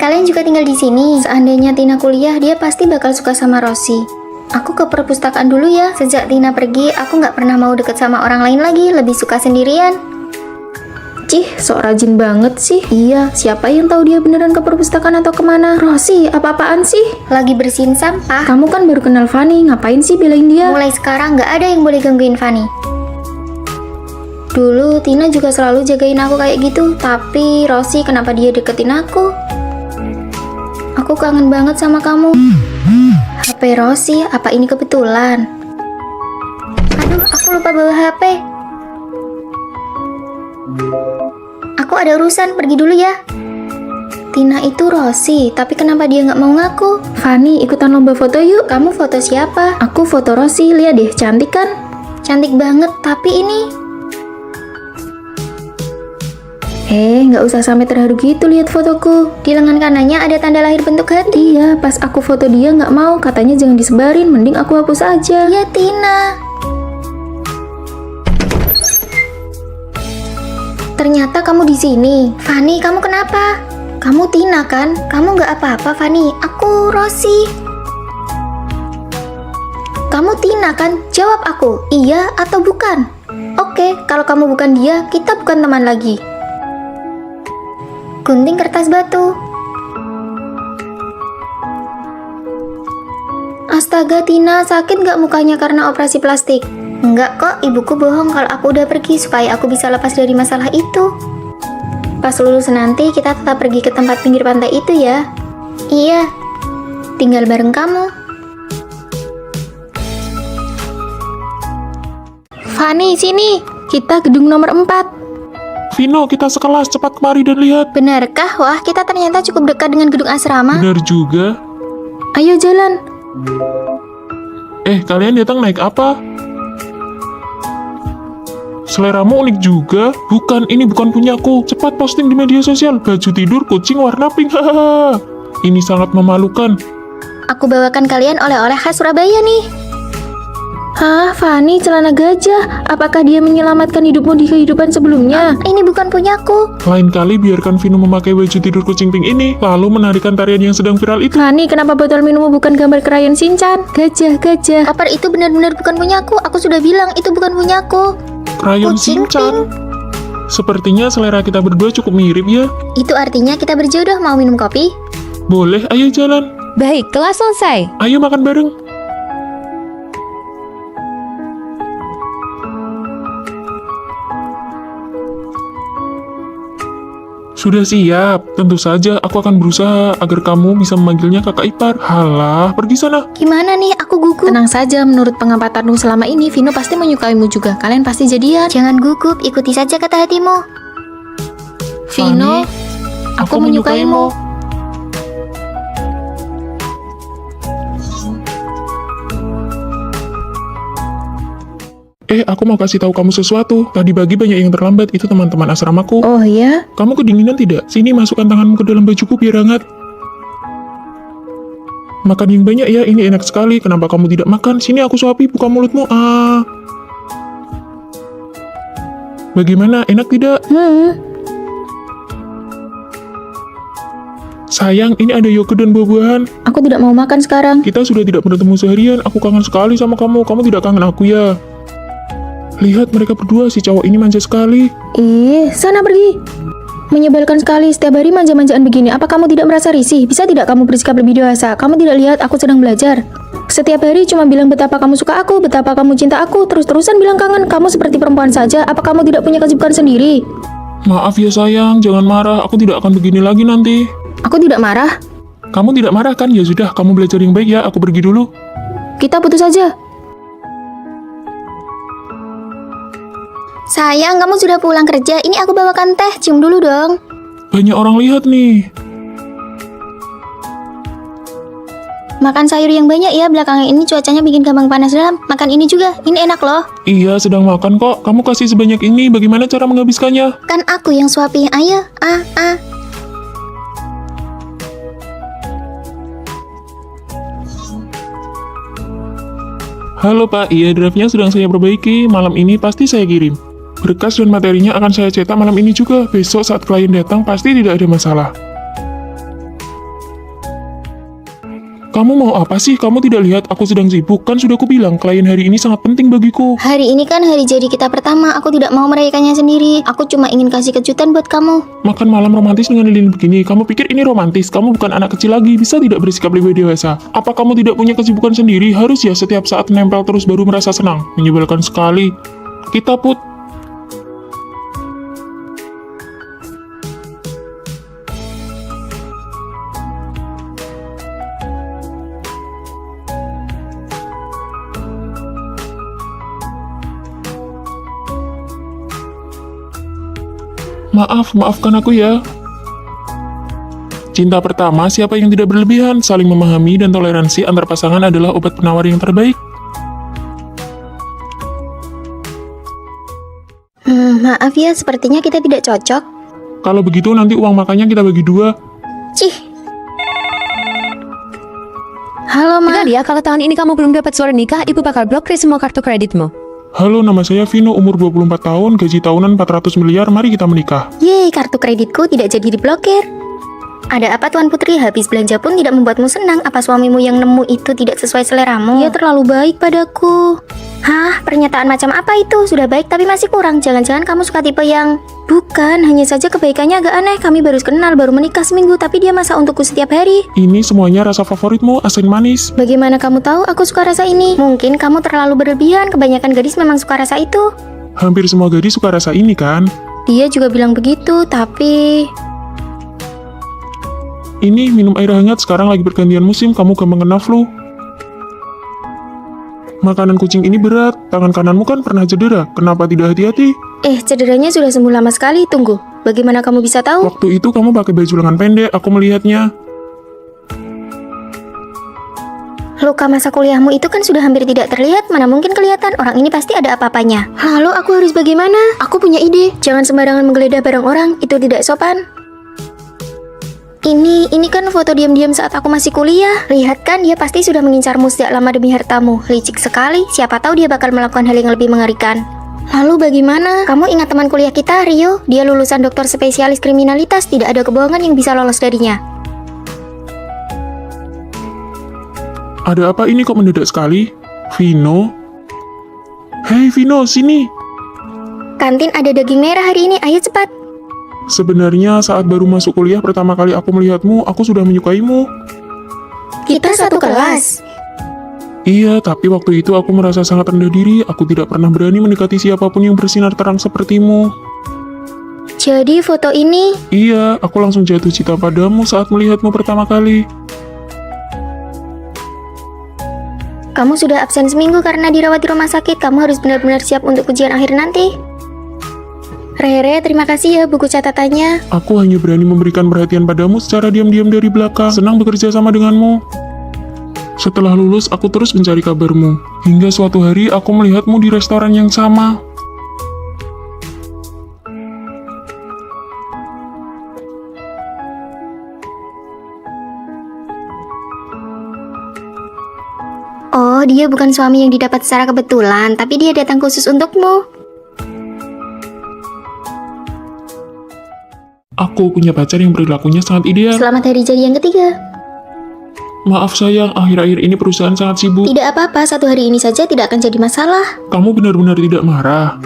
Kalian juga tinggal di sini. Seandainya Tina kuliah, dia pasti bakal suka sama Rosi. Aku ke perpustakaan dulu ya. Sejak Tina pergi, aku nggak pernah mau deket sama orang lain lagi. Lebih suka sendirian. Cih, sok rajin banget sih. Iya, siapa yang tahu dia beneran ke perpustakaan atau kemana? Rosi, apa-apaan sih? Lagi bersihin sampah. Kamu kan baru kenal Fanny, ngapain sih belain dia? Mulai sekarang nggak ada yang boleh gangguin Fanny. Dulu Tina juga selalu jagain aku kayak gitu. Tapi Rosi, kenapa dia deketin aku? Aku kangen banget sama kamu. HP Rosi, apa ini kebetulan? Aduh, aku lupa bawa HP. Aku ada urusan, pergi dulu ya. Tina itu Rosi, tapi kenapa dia nggak mau ngaku? Fanny, ikutan lomba foto yuk. Kamu foto siapa? Aku foto Rosi, lihat deh, cantik kan? Cantik banget, tapi ini... Nggak usah sampai terharu gitu lihat fotoku. Di lengan kanannya ada tanda lahir bentuk hati. Iya, pas aku foto dia nggak mau, katanya jangan disebarin, mending aku hapus aja. Iya, Tina. Ternyata kamu di sini. Fanny, kamu kenapa? Kamu Tina kan? Kamu nggak apa-apa, Fanny. Aku Rosi. Kamu Tina kan? Jawab aku, iya atau bukan? Oke, kalau kamu bukan dia, kita bukan teman lagi. Gunting kertas batu. Astaga Tina, sakit nggak mukanya karena operasi plastik? Enggak kok, ibuku bohong kalau aku udah pergi supaya aku bisa lepas dari masalah itu. Pas lulus nanti kita tetap pergi ke tempat pinggir pantai itu ya. Iya, tinggal bareng kamu. Fanny, sini. Kita gedung nomor 4. Vino, kita sekelas, cepat kemari dan lihat. Benarkah? Wah, kita ternyata cukup dekat dengan gedung asrama. Benar juga. Ayo jalan. Kalian datang naik apa? Seleramu unik juga. Bukan, ini bukan punyaku. Cepat posting di media sosial. Baju tidur kucing warna pink. Hahaha. Ini sangat memalukan. Aku bawakan kalian oleh-oleh khas Surabaya nih. Hah, Fanny, celana gajah. Apakah dia menyelamatkan hidupmu di kehidupan sebelumnya? Ini bukan punyaku. Lain kali biarkan Vino memakai baju tidur kucing pink ini, lalu menarikan tarian yang sedang viral itu. Fanny, kenapa botol minummu bukan gambar krayon Shinchan? Gajah, gajah. Koper itu benar-benar bukan punyaku. Aku sudah bilang itu bukan punyaku. Krayon Kucing Shinchan. Sepertinya selera kita berdua cukup mirip ya. Itu artinya kita berjodoh. Mau minum kopi? Boleh, ayo jalan. Baik, kelas selesai. Ayo makan bareng. Sudah siap. Tentu saja aku akan berusaha agar kamu bisa memanggilnya kakak ipar. Halah, pergi sana. Gimana nih? Aku gugup. Tenang saja, menurut pengampatanmu selama ini, Vino pasti menyukaimu juga. Kalian pasti jadian. Jangan gugup, ikuti saja kata hatimu. Vino, aku menyukaimu. Aku mau kasih tahu kamu sesuatu. Tadi pagi banyak yang terlambat, itu teman-teman asramaku. Oh ya? Kamu kedinginan tidak? Sini masukkan tanganmu ke dalam bajuku biar hangat. Makan yang banyak ya, ini enak sekali. Kenapa kamu tidak makan? Sini aku suapi, buka mulutmu. Bagaimana, enak tidak? Sayang, ini ada yogurt dan buah-buahan. Aku tidak mau makan sekarang. Kita sudah tidak bertemu seharian, aku kangen sekali sama kamu. Kamu tidak kangen aku ya? Lihat mereka berdua, si cowok ini manja sekali. Sana pergi. Menyebalkan sekali, setiap hari manja-manjaan begini. Apa kamu tidak merasa risih? Bisa tidak kamu bersikap lebih dewasa? Kamu tidak lihat aku sedang belajar? Setiap hari cuma bilang betapa kamu suka aku, betapa kamu cinta aku, terus-terusan bilang kangen. Kamu seperti perempuan saja. Apa kamu tidak punya kesibukan sendiri? Maaf ya sayang, jangan marah. Aku tidak akan begini lagi nanti. Aku tidak marah. Kamu tidak marah kan? Ya sudah, kamu belajar yang baik ya. Aku pergi dulu. Kita putus saja. Sayang, kamu sudah pulang kerja. Ini aku bawakan teh. Cium dulu dong. Banyak orang lihat nih. Makan sayur yang banyak ya. Belakangan ini cuacanya bikin gampang panas dalam. Makan ini juga. Ini enak loh. Iya, sedang makan kok. Kamu kasih sebanyak ini. Bagaimana cara menghabiskannya? Kan aku yang suapi. Ayo. Halo Pak, iya draftnya sedang saya perbaiki. Malam ini pasti saya kirim. Berkas dan materinya akan saya cetak malam ini juga. Besok saat klien datang pasti tidak ada masalah. Kamu mau apa sih? Kamu tidak lihat aku sedang sibuk? Kan sudah kubilang, klien hari ini sangat penting bagiku. Hari ini kan hari jadi kita pertama. Aku tidak mau merayakannya sendiri. Aku cuma ingin kasih kejutan buat kamu. Makan malam romantis dengan lilin begini. Kamu pikir ini romantis? Kamu bukan anak kecil lagi. Bisa tidak bersikap lebih dewasa? Apa kamu tidak punya kesibukan sendiri? Harus ya setiap saat nempel terus baru merasa senang. Menyebalkan sekali. Kita put. Maafkan aku ya. Cinta pertama, siapa yang tidak berlebihan, saling memahami dan toleransi antar pasangan adalah obat penawar yang terbaik. Maaf ya, sepertinya kita tidak cocok. Kalau begitu nanti uang makannya kita bagi dua. Cih. Halo, Ma. Dengar ya, kalau tahun ini kamu belum dapat surat nikah, ibu bakal blokir semua kartu kreditmu. Halo, nama saya Vino, umur 24 tahun, gaji tahunan 400 miliar, mari kita menikah. Yeay, kartu kreditku tidak jadi diblokir. Ada apa Tuan Putri? Habis belanja pun tidak membuatmu senang. Apa suamimu yang nemu itu tidak sesuai seleramu? Dia terlalu baik padaku. Hah? Pernyataan macam apa itu? Sudah baik tapi masih kurang. Jangan-jangan kamu suka tipe yang... Bukan, hanya saja kebaikannya agak aneh. Kami baru kenal, baru menikah seminggu, tapi dia masak untukku setiap hari. Ini semuanya rasa favoritmu, asin manis. Bagaimana kamu tahu aku suka rasa ini? Mungkin kamu terlalu berlebihan. Kebanyakan gadis memang suka rasa itu. Hampir semua gadis suka rasa ini kan? Dia juga bilang begitu, tapi... Ini minum air hangat, sekarang lagi pergantian musim, kamu gampang kena flu. Makanan kucing ini berat, tangan kananmu kan pernah cedera, kenapa tidak hati-hati? Cederanya sudah sembuh lama sekali. Tunggu, bagaimana kamu bisa tahu? Waktu itu kamu pakai baju lengan pendek, aku melihatnya. Luka masa kuliahmu itu kan sudah hampir tidak terlihat. Mana mungkin kelihatan, orang ini pasti ada apa-apanya. Lalu aku harus bagaimana? Aku punya ide. Jangan sembarangan menggeledah barang orang, itu tidak sopan. Ini kan foto diam-diam saat aku masih kuliah. Lihat kan, dia pasti sudah mengincarmu sejak lama demi hartamu. Licik sekali, siapa tahu dia bakal melakukan hal yang lebih mengerikan. Lalu bagaimana? Kamu ingat teman kuliah kita, Rio? Dia lulusan doktor spesialis kriminalitas, tidak ada kebohongan yang bisa lolos darinya. Ada apa ini kok mendadak sekali? Vino? Hei Vino, sini! Kantin ada daging merah hari ini, ayo cepat. Sebenarnya saat baru masuk kuliah pertama kali aku melihatmu, aku sudah menyukaimu. Kita satu kelas. Iya, tapi waktu itu aku merasa sangat rendah diri, aku tidak pernah berani mendekati siapapun yang bersinar terang sepertimu. Jadi foto ini... Iya, aku langsung jatuh cinta padamu saat melihatmu pertama kali. Kamu sudah absen seminggu karena dirawat di rumah sakit. Kamu harus benar-benar siap untuk ujian akhir nanti. Rere, terima kasih ya buku catatannya. Aku hanya berani memberikan perhatian padamu secara diam-diam dari belakang. Senang bekerja sama denganmu. Setelah lulus, aku terus mencari kabarmu. Hingga suatu hari, aku melihatmu di restoran yang sama. Oh, dia bukan suami yang didapat secara kebetulan, tapi dia datang khusus untukmu. Aku punya pacar yang perilakunya sangat ideal. Selamat hari jadi yang ketiga. Maaf sayang, akhir-akhir ini perusahaan sangat sibuk. Tidak apa-apa, satu hari ini saja tidak akan jadi masalah. Kamu benar-benar tidak marah.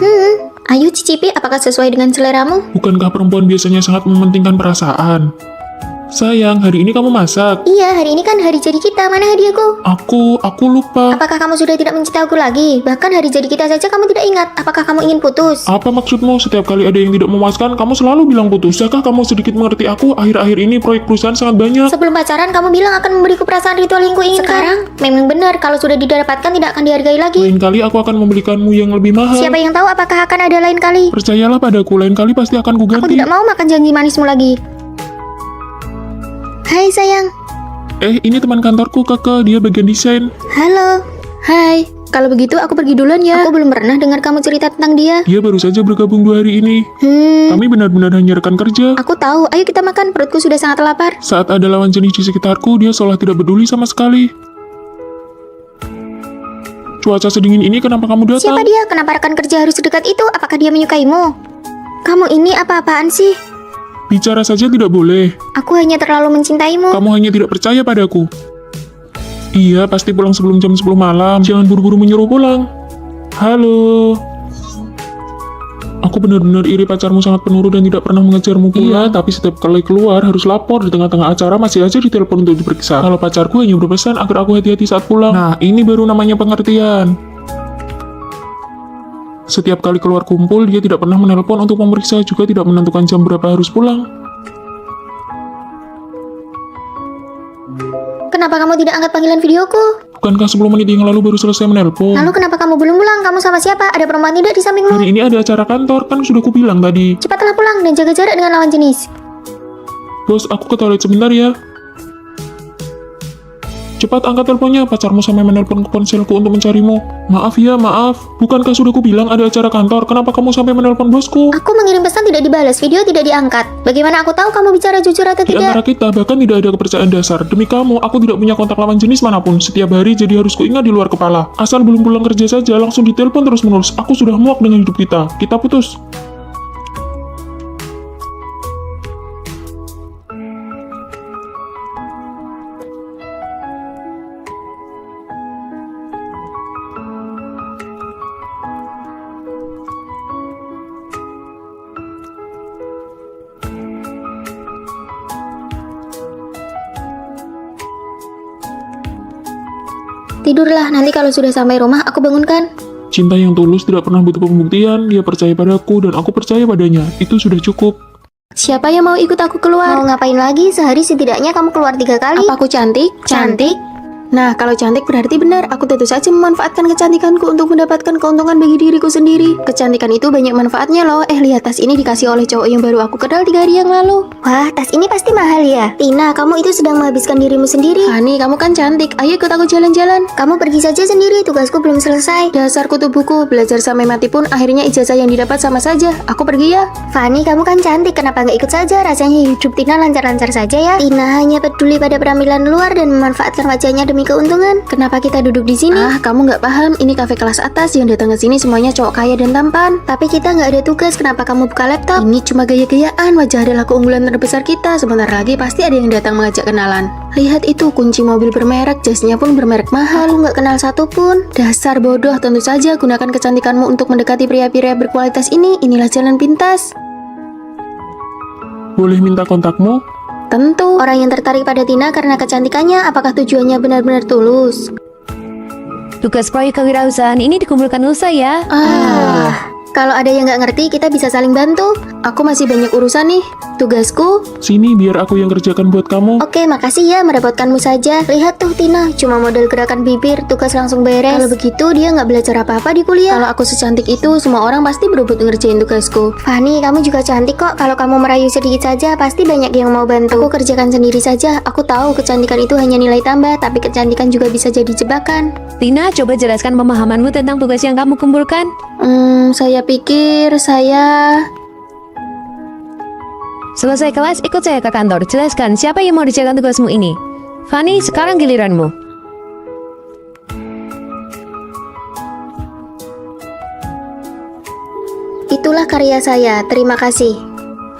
Ayo cicipi, apakah sesuai dengan seleramu? Bukankah perempuan biasanya sangat mementingkan perasaan? Sayang, hari ini kamu masak. Iya, hari ini kan hari jadi kita. Mana hadiahku? Aku lupa. Apakah kamu sudah tidak mencintai aku lagi? Bahkan hari jadi kita saja kamu tidak ingat. Apakah kamu ingin putus? Apa maksudmu? Setiap kali ada yang tidak memuaskan, kamu selalu bilang putus. Bisakah kamu sedikit mengerti aku? Akhir-akhir ini proyek perusahaan sangat banyak. Sebelum pacaran kamu bilang akan memberiku perasaan ritual yang kuinginkan. Sekarang memang benar, kalau sudah didapatkan tidak akan dihargai lagi. Lain kali aku akan membelikanmu yang lebih mahal. Siapa yang tahu apakah akan ada lain kali? Percayalah padaku, lain kali pasti akan Aku kuganti. tidak mau makan janji manismu lagi. Hai sayang. Ini teman kantorku, Kakak. Dia bagian desain. Halo. Hai, kalau begitu aku pergi duluan ya. Aku belum pernah dengar kamu cerita tentang dia. Dia baru saja bergabung 2 hari ini. Kami benar-benar hanya rekan kerja. Aku tahu. Ayo kita makan, perutku sudah sangat lapar. Saat ada lawan jenis di sekitarku, dia seolah tidak peduli sama sekali. Cuaca sedingin ini kenapa kamu datang? Siapa dia? Kenapa rekan kerja harus sedekat itu? Apakah dia menyukaimu? Kamu ini apa-apaan sih? Bicara saja tidak boleh. Aku hanya terlalu mencintaimu. Kamu hanya tidak percaya padaku. Iya, pasti pulang sebelum jam 10 malam. Jangan buru-buru menyuruh pulang. Halo. Aku benar-benar iri, pacarmu sangat penurut dan tidak pernah mengejarmu pulang. Iya, tapi setiap kali keluar harus lapor. Di tengah-tengah acara masih aja ditelepon untuk diperiksa. Kalau pacarku hanya berpesan agar aku hati-hati saat pulang. Nah, ini baru namanya pengertian. Setiap kali keluar kumpul, dia tidak pernah menelpon untuk memeriksa, juga tidak menentukan jam berapa harus pulang. Kenapa kamu tidak angkat panggilan videoku? Bukankah 10 menit yang lalu baru selesai menelpon? Lalu kenapa kamu belum pulang? Kamu sama siapa? Ada perempuan tidak di sampingmu? Hari ini ada acara kantor, kan sudah kubilang tadi. Cepatlah pulang dan jaga jarak dengan lawan jenis. Bos, aku ke toilet sebentar ya. Cepat angkat teleponnya, pacarmu sampai menelpon ke ponselku untuk mencarimu. Maaf ya, maaf. Bukankah sudah kubilang ada acara kantor? Kenapa kamu sampai menelpon bosku? Aku mengirim pesan tidak dibalas, video tidak diangkat. Bagaimana aku tahu kamu bicara jujur atau Di antara tidak? kita bahkan tidak ada kepercayaan dasar. Demi kamu, aku tidak punya kontak lawan jenis manapun. Setiap hari jadi harus kuingat di luar kepala. Asal belum pulang kerja saja, langsung ditelepon terus-menerus. Aku sudah muak dengan hidup kita. Kita putus. Tidurlah, nanti kalau sudah sampai rumah aku bangunkan. Cinta yang tulus tidak pernah butuh pembuktian, dia percaya padaku dan aku percaya padanya. Itu sudah cukup. Siapa yang mau ikut aku keluar? Mau ngapain lagi? Sehari setidaknya kamu keluar 3 kali. Apa aku cantik? Cantik? Nah, kalau cantik berarti benar. Aku tentu saja memanfaatkan kecantikanku untuk mendapatkan keuntungan bagi diriku sendiri. Kecantikan itu banyak manfaatnya loh. Lihat tas ini dikasih oleh cowok yang baru aku kenal 3 hari yang lalu. Wah, tas ini pasti mahal ya. Tina, kamu itu sedang menghabiskan dirimu sendiri. Fani, kamu kan cantik. Ayo ikut aku jalan-jalan. Kamu pergi saja sendiri, tugasku belum selesai. Dasar kutu buku, belajar sampai mati pun akhirnya ijazah yang didapat sama saja. Aku pergi ya. Fani, kamu kan cantik, kenapa nggak ikut saja? Rasanya hidup Tina lancar-lancar saja ya. Tina hanya peduli pada penampilan luar dan memanfaatkan wajahnya demi keuntungan. Kenapa kita duduk di sini? Ah, kamu nggak paham. Ini kafe kelas atas, yang datang ke sini semuanya cowok kaya dan tampan. Tapi kita nggak ada tugas, kenapa kamu buka laptop? Ini cuma gaya-gayaan. Wajah adalah keunggulan terbesar kita. Sebentar lagi pasti ada yang datang mengajak kenalan. Lihat itu, kunci mobil bermerek, jasnya pun bermerek mahal. Aku nggak kenal satupun. Dasar bodoh, tentu saja gunakan kecantikanmu untuk mendekati pria-pria berkualitas ini. Inilah jalan pintas. Boleh minta kontakmu? Tentu. Orang yang tertarik pada Tina karena kecantikannya, apakah tujuannya benar-benar tulus? Tugas proyek kewirausahaan ini dikumpulkan Nusa ya. Kalau ada yang nggak ngerti, kita bisa saling bantu. Aku masih banyak urusan nih. Tugasku, Sini biar aku yang kerjakan buat kamu. Oke, makasih ya, merepotkanmu saja. Lihat tuh Tina, cuma model gerakan bibir, tugas langsung beres. Kalau begitu dia nggak belajar apa-apa di kuliah. kalau aku secantik itu, semua orang pasti berebut ngerjain tugasku. Fani, kamu juga cantik kok. Kalau kamu merayu sedikit saja, pasti banyak yang mau bantu. Aku kerjakan sendiri saja. Aku tahu kecantikan itu hanya nilai tambah, tapi kecantikan juga bisa jadi jebakan. Tina, coba jelaskan pemahamanmu tentang tugas yang kamu kumpulkan. Saya pikir saya... Selesai kelas, ikut saya ke kantor. Jelaskan siapa yang mau dijalankan tugasmu ini. Fani, sekarang giliranmu. Itulah karya saya, terima kasih.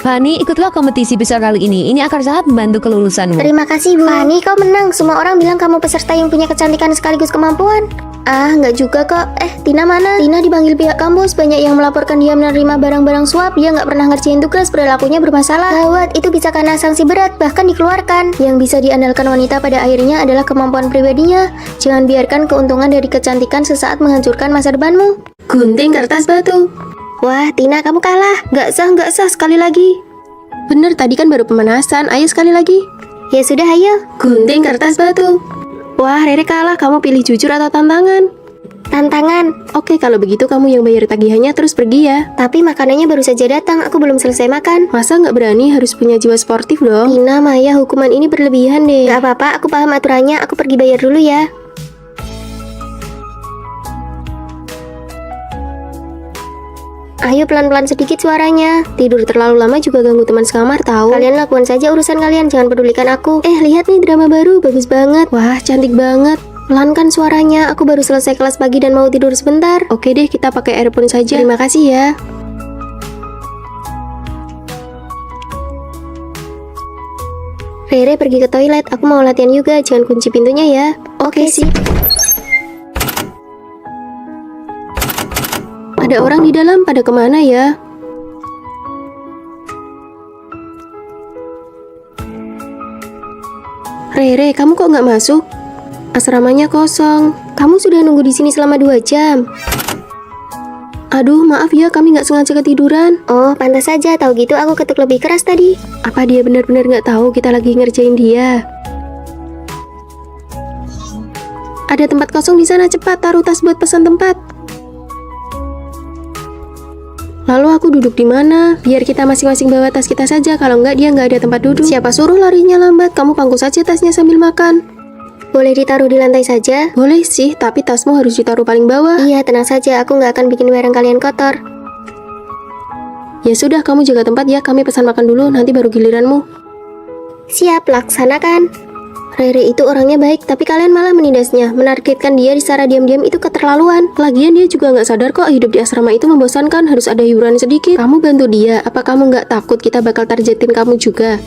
Fani, ikutlah kompetisi besar kali ini. Ini akan sangat membantu kelulusanmu. Terima kasih, Bu. Fani, kau menang. Semua orang bilang kamu peserta yang punya kecantikan sekaligus kemampuan. Ah, nggak juga kok. Tina mana? Tina dipanggil pihak kampus. Banyak yang melaporkan dia menerima barang-barang suap. Dia nggak pernah ngerjain tugas, perilakunya bermasalah. Gawat, itu bisa kena sanksi berat, bahkan dikeluarkan. Yang bisa diandalkan wanita pada akhirnya adalah kemampuan pribadinya. Jangan biarkan keuntungan dari kecantikan sesaat menghancurkan masa depanmu. Gunting kertas batu. Wah, Tina, kamu kalah. Nggak sah, sekali lagi. Bener, tadi kan baru pemanasan. Ayo sekali lagi. Ya sudah, ayo. Gunting kertas batu. Wah, Rere kalah. Kamu pilih jujur atau tantangan? Tantangan. Oke, kalau begitu kamu yang bayar tagihannya terus pergi ya. Tapi makanannya baru saja datang, aku belum selesai makan. Masa nggak berani, harus punya jiwa sportif dong. Tina, Maya, hukuman ini berlebihan deh. Gak apa-apa, aku paham aturannya. Aku pergi bayar dulu ya. Ayo pelan-pelan sedikit suaranya. Tidur terlalu lama juga ganggu teman sekamar tahu. Kalian lakukan saja urusan kalian, jangan pedulikan aku. Lihat nih drama baru, bagus banget. Wah, cantik banget. Pelankan suaranya, aku baru selesai kelas pagi dan mau tidur sebentar. Oke deh, kita pakai earphone saja. Terima kasih ya. Rere pergi ke toilet, aku mau latihan juga, jangan kunci pintunya ya. Oke sih. Ada orang di dalam, pada kemana ya? Rere, kamu kok nggak masuk? Asramanya kosong. Kamu sudah nunggu di sini selama 2 jam. Aduh, maaf ya, kami nggak sengaja ketiduran. Oh, pantas saja, tahu gitu aku ketuk lebih keras tadi. Apa dia benar-benar nggak tahu kita lagi ngerjain dia? Ada tempat kosong di sana, cepat taruh tas buat pesan tempat. Lalu aku duduk di mana? Biar kita masing-masing bawa tas kita saja. Kalau nggak, dia nggak ada tempat duduk. Siapa suruh larinya lambat? Kamu pangku saja tasnya sambil makan. Boleh ditaruh di lantai saja? Boleh sih, tapi tasmu harus ditaruh paling bawah. Iya, tenang saja, aku nggak akan bikin barang kalian kotor. Ya sudah, kamu jaga tempat ya. Kami pesan makan dulu, nanti baru giliranmu. Siap, laksanakan. Rere itu orangnya baik, tapi kalian malah menindasnya. Menargetkan dia secara diam-diam itu keterlaluan. Lagian dia juga nggak sadar kok hidup di asrama itu membosankan, harus ada hiburan sedikit. Kamu bantu dia, apa kamu nggak takut kita bakal targetin kamu juga?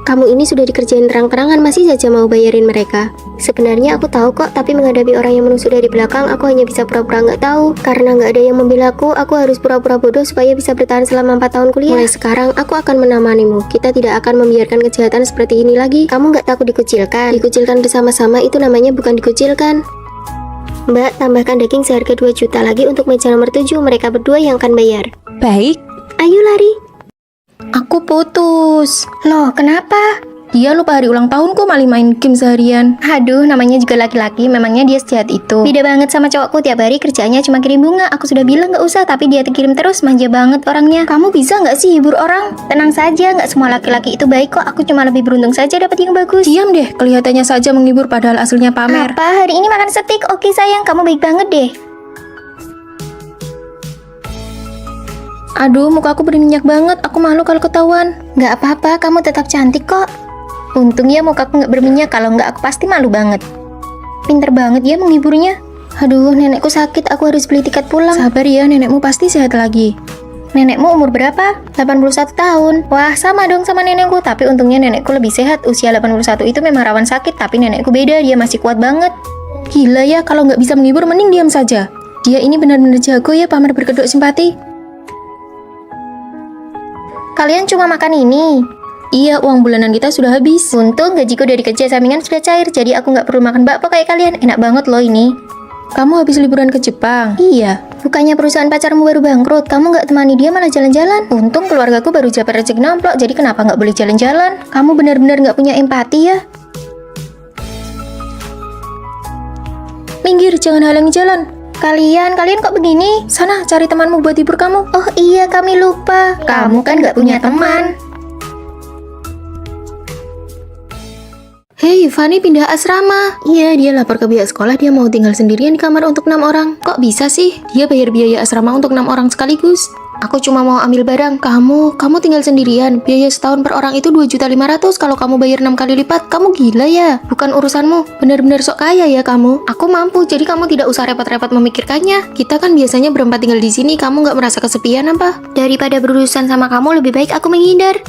Kamu ini sudah dikerjain terang-terangan, masih saja mau bayarin mereka. Sebenarnya aku tahu kok, tapi menghadapi orang yang menusuk dari belakang, aku hanya bisa pura-pura nggak tahu. Karena nggak ada yang membela aku harus pura-pura bodoh supaya bisa bertahan selama 4 tahun kuliah. Mulai sekarang, aku akan menemanimu. Kita tidak akan membiarkan kejahatan seperti ini lagi. Kamu nggak takut dikucilkan? Dikucilkan bersama-sama itu namanya bukan dikucilkan. Mbak, tambahkan daging seharga 2 juta lagi untuk meja nomor 7. Mereka berdua yang akan bayar. Baik, Ayo lari. Aku putus. Loh, kenapa? Dia lupa hari ulang tahunku malah main game seharian. Aduh, namanya juga laki-laki, memangnya dia sejahat itu. Beda banget sama cowokku, tiap hari kerjanya cuma kirim bunga. Aku sudah bilang nggak usah, tapi dia kirim terus, manja banget orangnya. Kamu bisa nggak sih hibur orang? Tenang saja, nggak semua laki-laki itu baik kok. Aku cuma lebih beruntung saja dapat yang bagus. Diam deh, kelihatannya saja menghibur padahal aslinya pamer. Apa? Hari ini makan steak? Oke sayang, kamu baik banget deh. Aduh, muka aku berminyak banget. Aku malu kalau ketahuan. Nggak apa-apa, kamu tetap cantik kok. Untung ya mukaku nggak berminyak, kalau nggak aku pasti malu banget. Pinter banget ya menghiburnya. Aduh, nenekku sakit, aku harus beli tiket pulang. Sabar ya, nenekmu pasti sehat lagi. Nenekmu umur berapa? 81 tahun. Wah, sama dong sama nenekku, tapi untungnya nenekku lebih sehat. Usia 81 itu memang rawan sakit, tapi nenekku beda, dia masih kuat banget. Gila ya, kalau nggak bisa menghibur mending diam saja. Dia ini benar-benar jago ya pamer berkedok simpati. Kalian cuma makan ini? Iya, uang bulanan kita sudah habis. Untung gajiku dari kerja sampingan sudah cair, jadi aku nggak perlu makan bakpo kayak kalian. Enak banget loh ini. Kamu habis liburan ke Jepang? Iya, bukannya perusahaan pacarmu baru bangkrut, kamu nggak temani dia malah jalan-jalan. Untung keluargaku baru dapat rezeki nomplok, jadi kenapa nggak boleh jalan-jalan? Kamu benar-benar nggak punya empati ya? Minggir, jangan halangi jalan. Kalian kok begini? Sana, cari temanmu buat hibur kamu. Oh iya, kami lupa. Kamu kan nggak punya teman. Hei, Fanny pindah asrama. Iya, dia lapor ke pihak sekolah dia mau tinggal sendirian di kamar untuk 6 orang. Kok bisa sih? Dia bayar biaya asrama untuk 6 orang sekaligus. Aku cuma mau ambil barang. Kamu tinggal sendirian. Biaya setahun per orang itu 2.500.000. Kalau kamu bayar 6 kali lipat, kamu gila ya? Bukan urusanmu. Benar-benar sok kaya ya kamu. Aku mampu, jadi kamu tidak usah repot-repot memikirkannya. Kita kan biasanya berempat tinggal di sini. Kamu nggak merasa kesepian apa? Daripada berurusan sama kamu, lebih baik aku menghindar.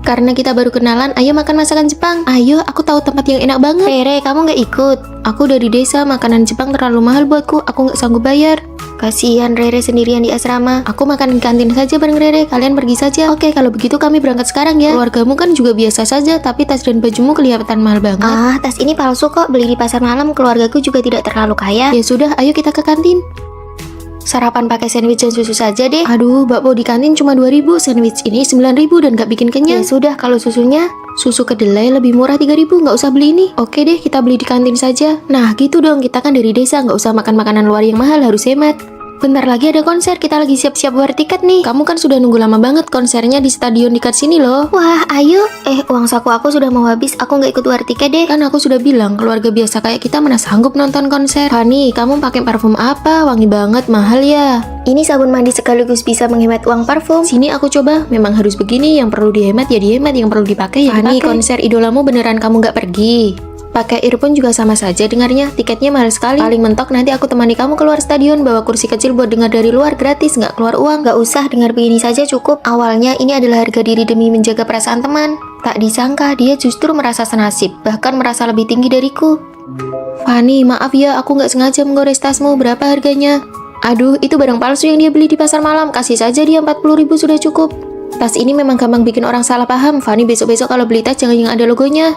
Karena kita baru kenalan, ayo makan masakan Jepang. Ayo, aku tahu tempat yang enak banget. Rere, kamu nggak ikut? Aku dari desa, makanan Jepang terlalu mahal buatku. Aku nggak sanggup bayar. Kasihan Rere sendirian di asrama. Aku makan di kantin saja bareng Rere. Kalian pergi saja. Oke, kalau begitu kami berangkat sekarang ya. Keluargamu kan juga biasa saja, tapi tas dan bajumu kelihatan mahal banget. Ah, tas ini palsu kok. Beli di pasar malam. Keluargaku juga tidak terlalu kaya. Ya sudah, ayo kita ke kantin. Sarapan pakai sandwich dan susu saja deh. Aduh, bakpo di kantin cuma 2.000, sandwich ini 9.000 dan gak bikin kenyang. Ya sudah, kalau susunya susu kedelai lebih murah 3.000, nggak usah beli ini. Oke deh, kita beli di kantin saja. Nah, gitu dong, kita kan dari desa, nggak usah makan makanan luar yang mahal, harus hemat. Bentar lagi ada konser, kita lagi siap-siap bayar tiket nih. Kamu kan sudah nunggu lama banget, konsernya di stadion dekat sini loh. Wah, ayo. Uang saku aku sudah mau habis, aku nggak ikut war tiket deh. Kan aku sudah bilang, keluarga biasa kayak kita mana sanggup nonton konser. Fanny, kamu pakai parfum apa? Wangi banget, mahal ya. Ini sabun mandi sekaligus bisa menghemat uang parfum. Sini aku coba, memang harus begini, yang perlu dihemat ya dihemat, yang perlu dipakai ya Fanny, dipakai. Konser idolamu beneran kamu nggak pergi? Pakai earphone juga sama saja dengarnya, tiketnya mahal sekali. Paling mentok nanti aku temani kamu keluar stadion, bawa kursi kecil buat dengar dari luar, gratis, nggak keluar uang. Nggak usah, dengar begini saja cukup. Awalnya ini adalah harga diri demi menjaga perasaan teman. Tak disangka dia justru merasa senasib, bahkan merasa lebih tinggi dariku. Fanny, maaf ya, aku nggak sengaja menggores tasmu, berapa harganya? Aduh, itu barang palsu yang dia beli di pasar malam, kasih saja dia 40.000 sudah cukup. Tas ini memang gampang bikin orang salah paham. Fanny, besok-besok kalau beli tas jangan yang ada logonya.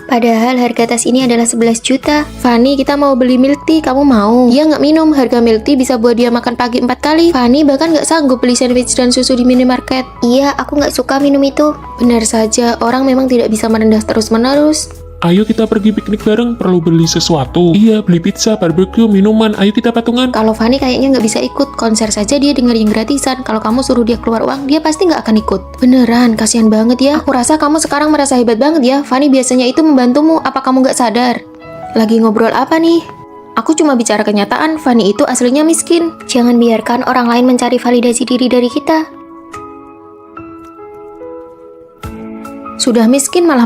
Padahal harga tas ini adalah 11 juta. Fanny, kita mau beli milk tea, kamu mau? Dia nggak minum, harga milk tea bisa buat dia makan pagi 4 kali. Fanny bahkan nggak sanggup beli sandwich dan susu di minimarket. Iya, aku nggak suka minum itu. Benar saja, orang memang tidak bisa merendah terus-menerus. Ayo kita pergi piknik bareng, perlu beli sesuatu. Iya, beli pizza, barbecue, minuman, ayo kita patungan. Kalau Fanny kayaknya nggak bisa ikut, konser saja dia dengar yang gratisan. Kalau kamu suruh dia keluar uang, dia pasti nggak akan ikut. Beneran, kasihan banget ya. Aku rasa kamu sekarang merasa hebat banget ya. Fanny biasanya itu membantumu, apa kamu nggak sadar? Lagi ngobrol apa nih? Aku cuma bicara kenyataan, Fanny itu aslinya miskin. Jangan biarkan orang lain mencari validasi diri dari kita. Sudah miskin malah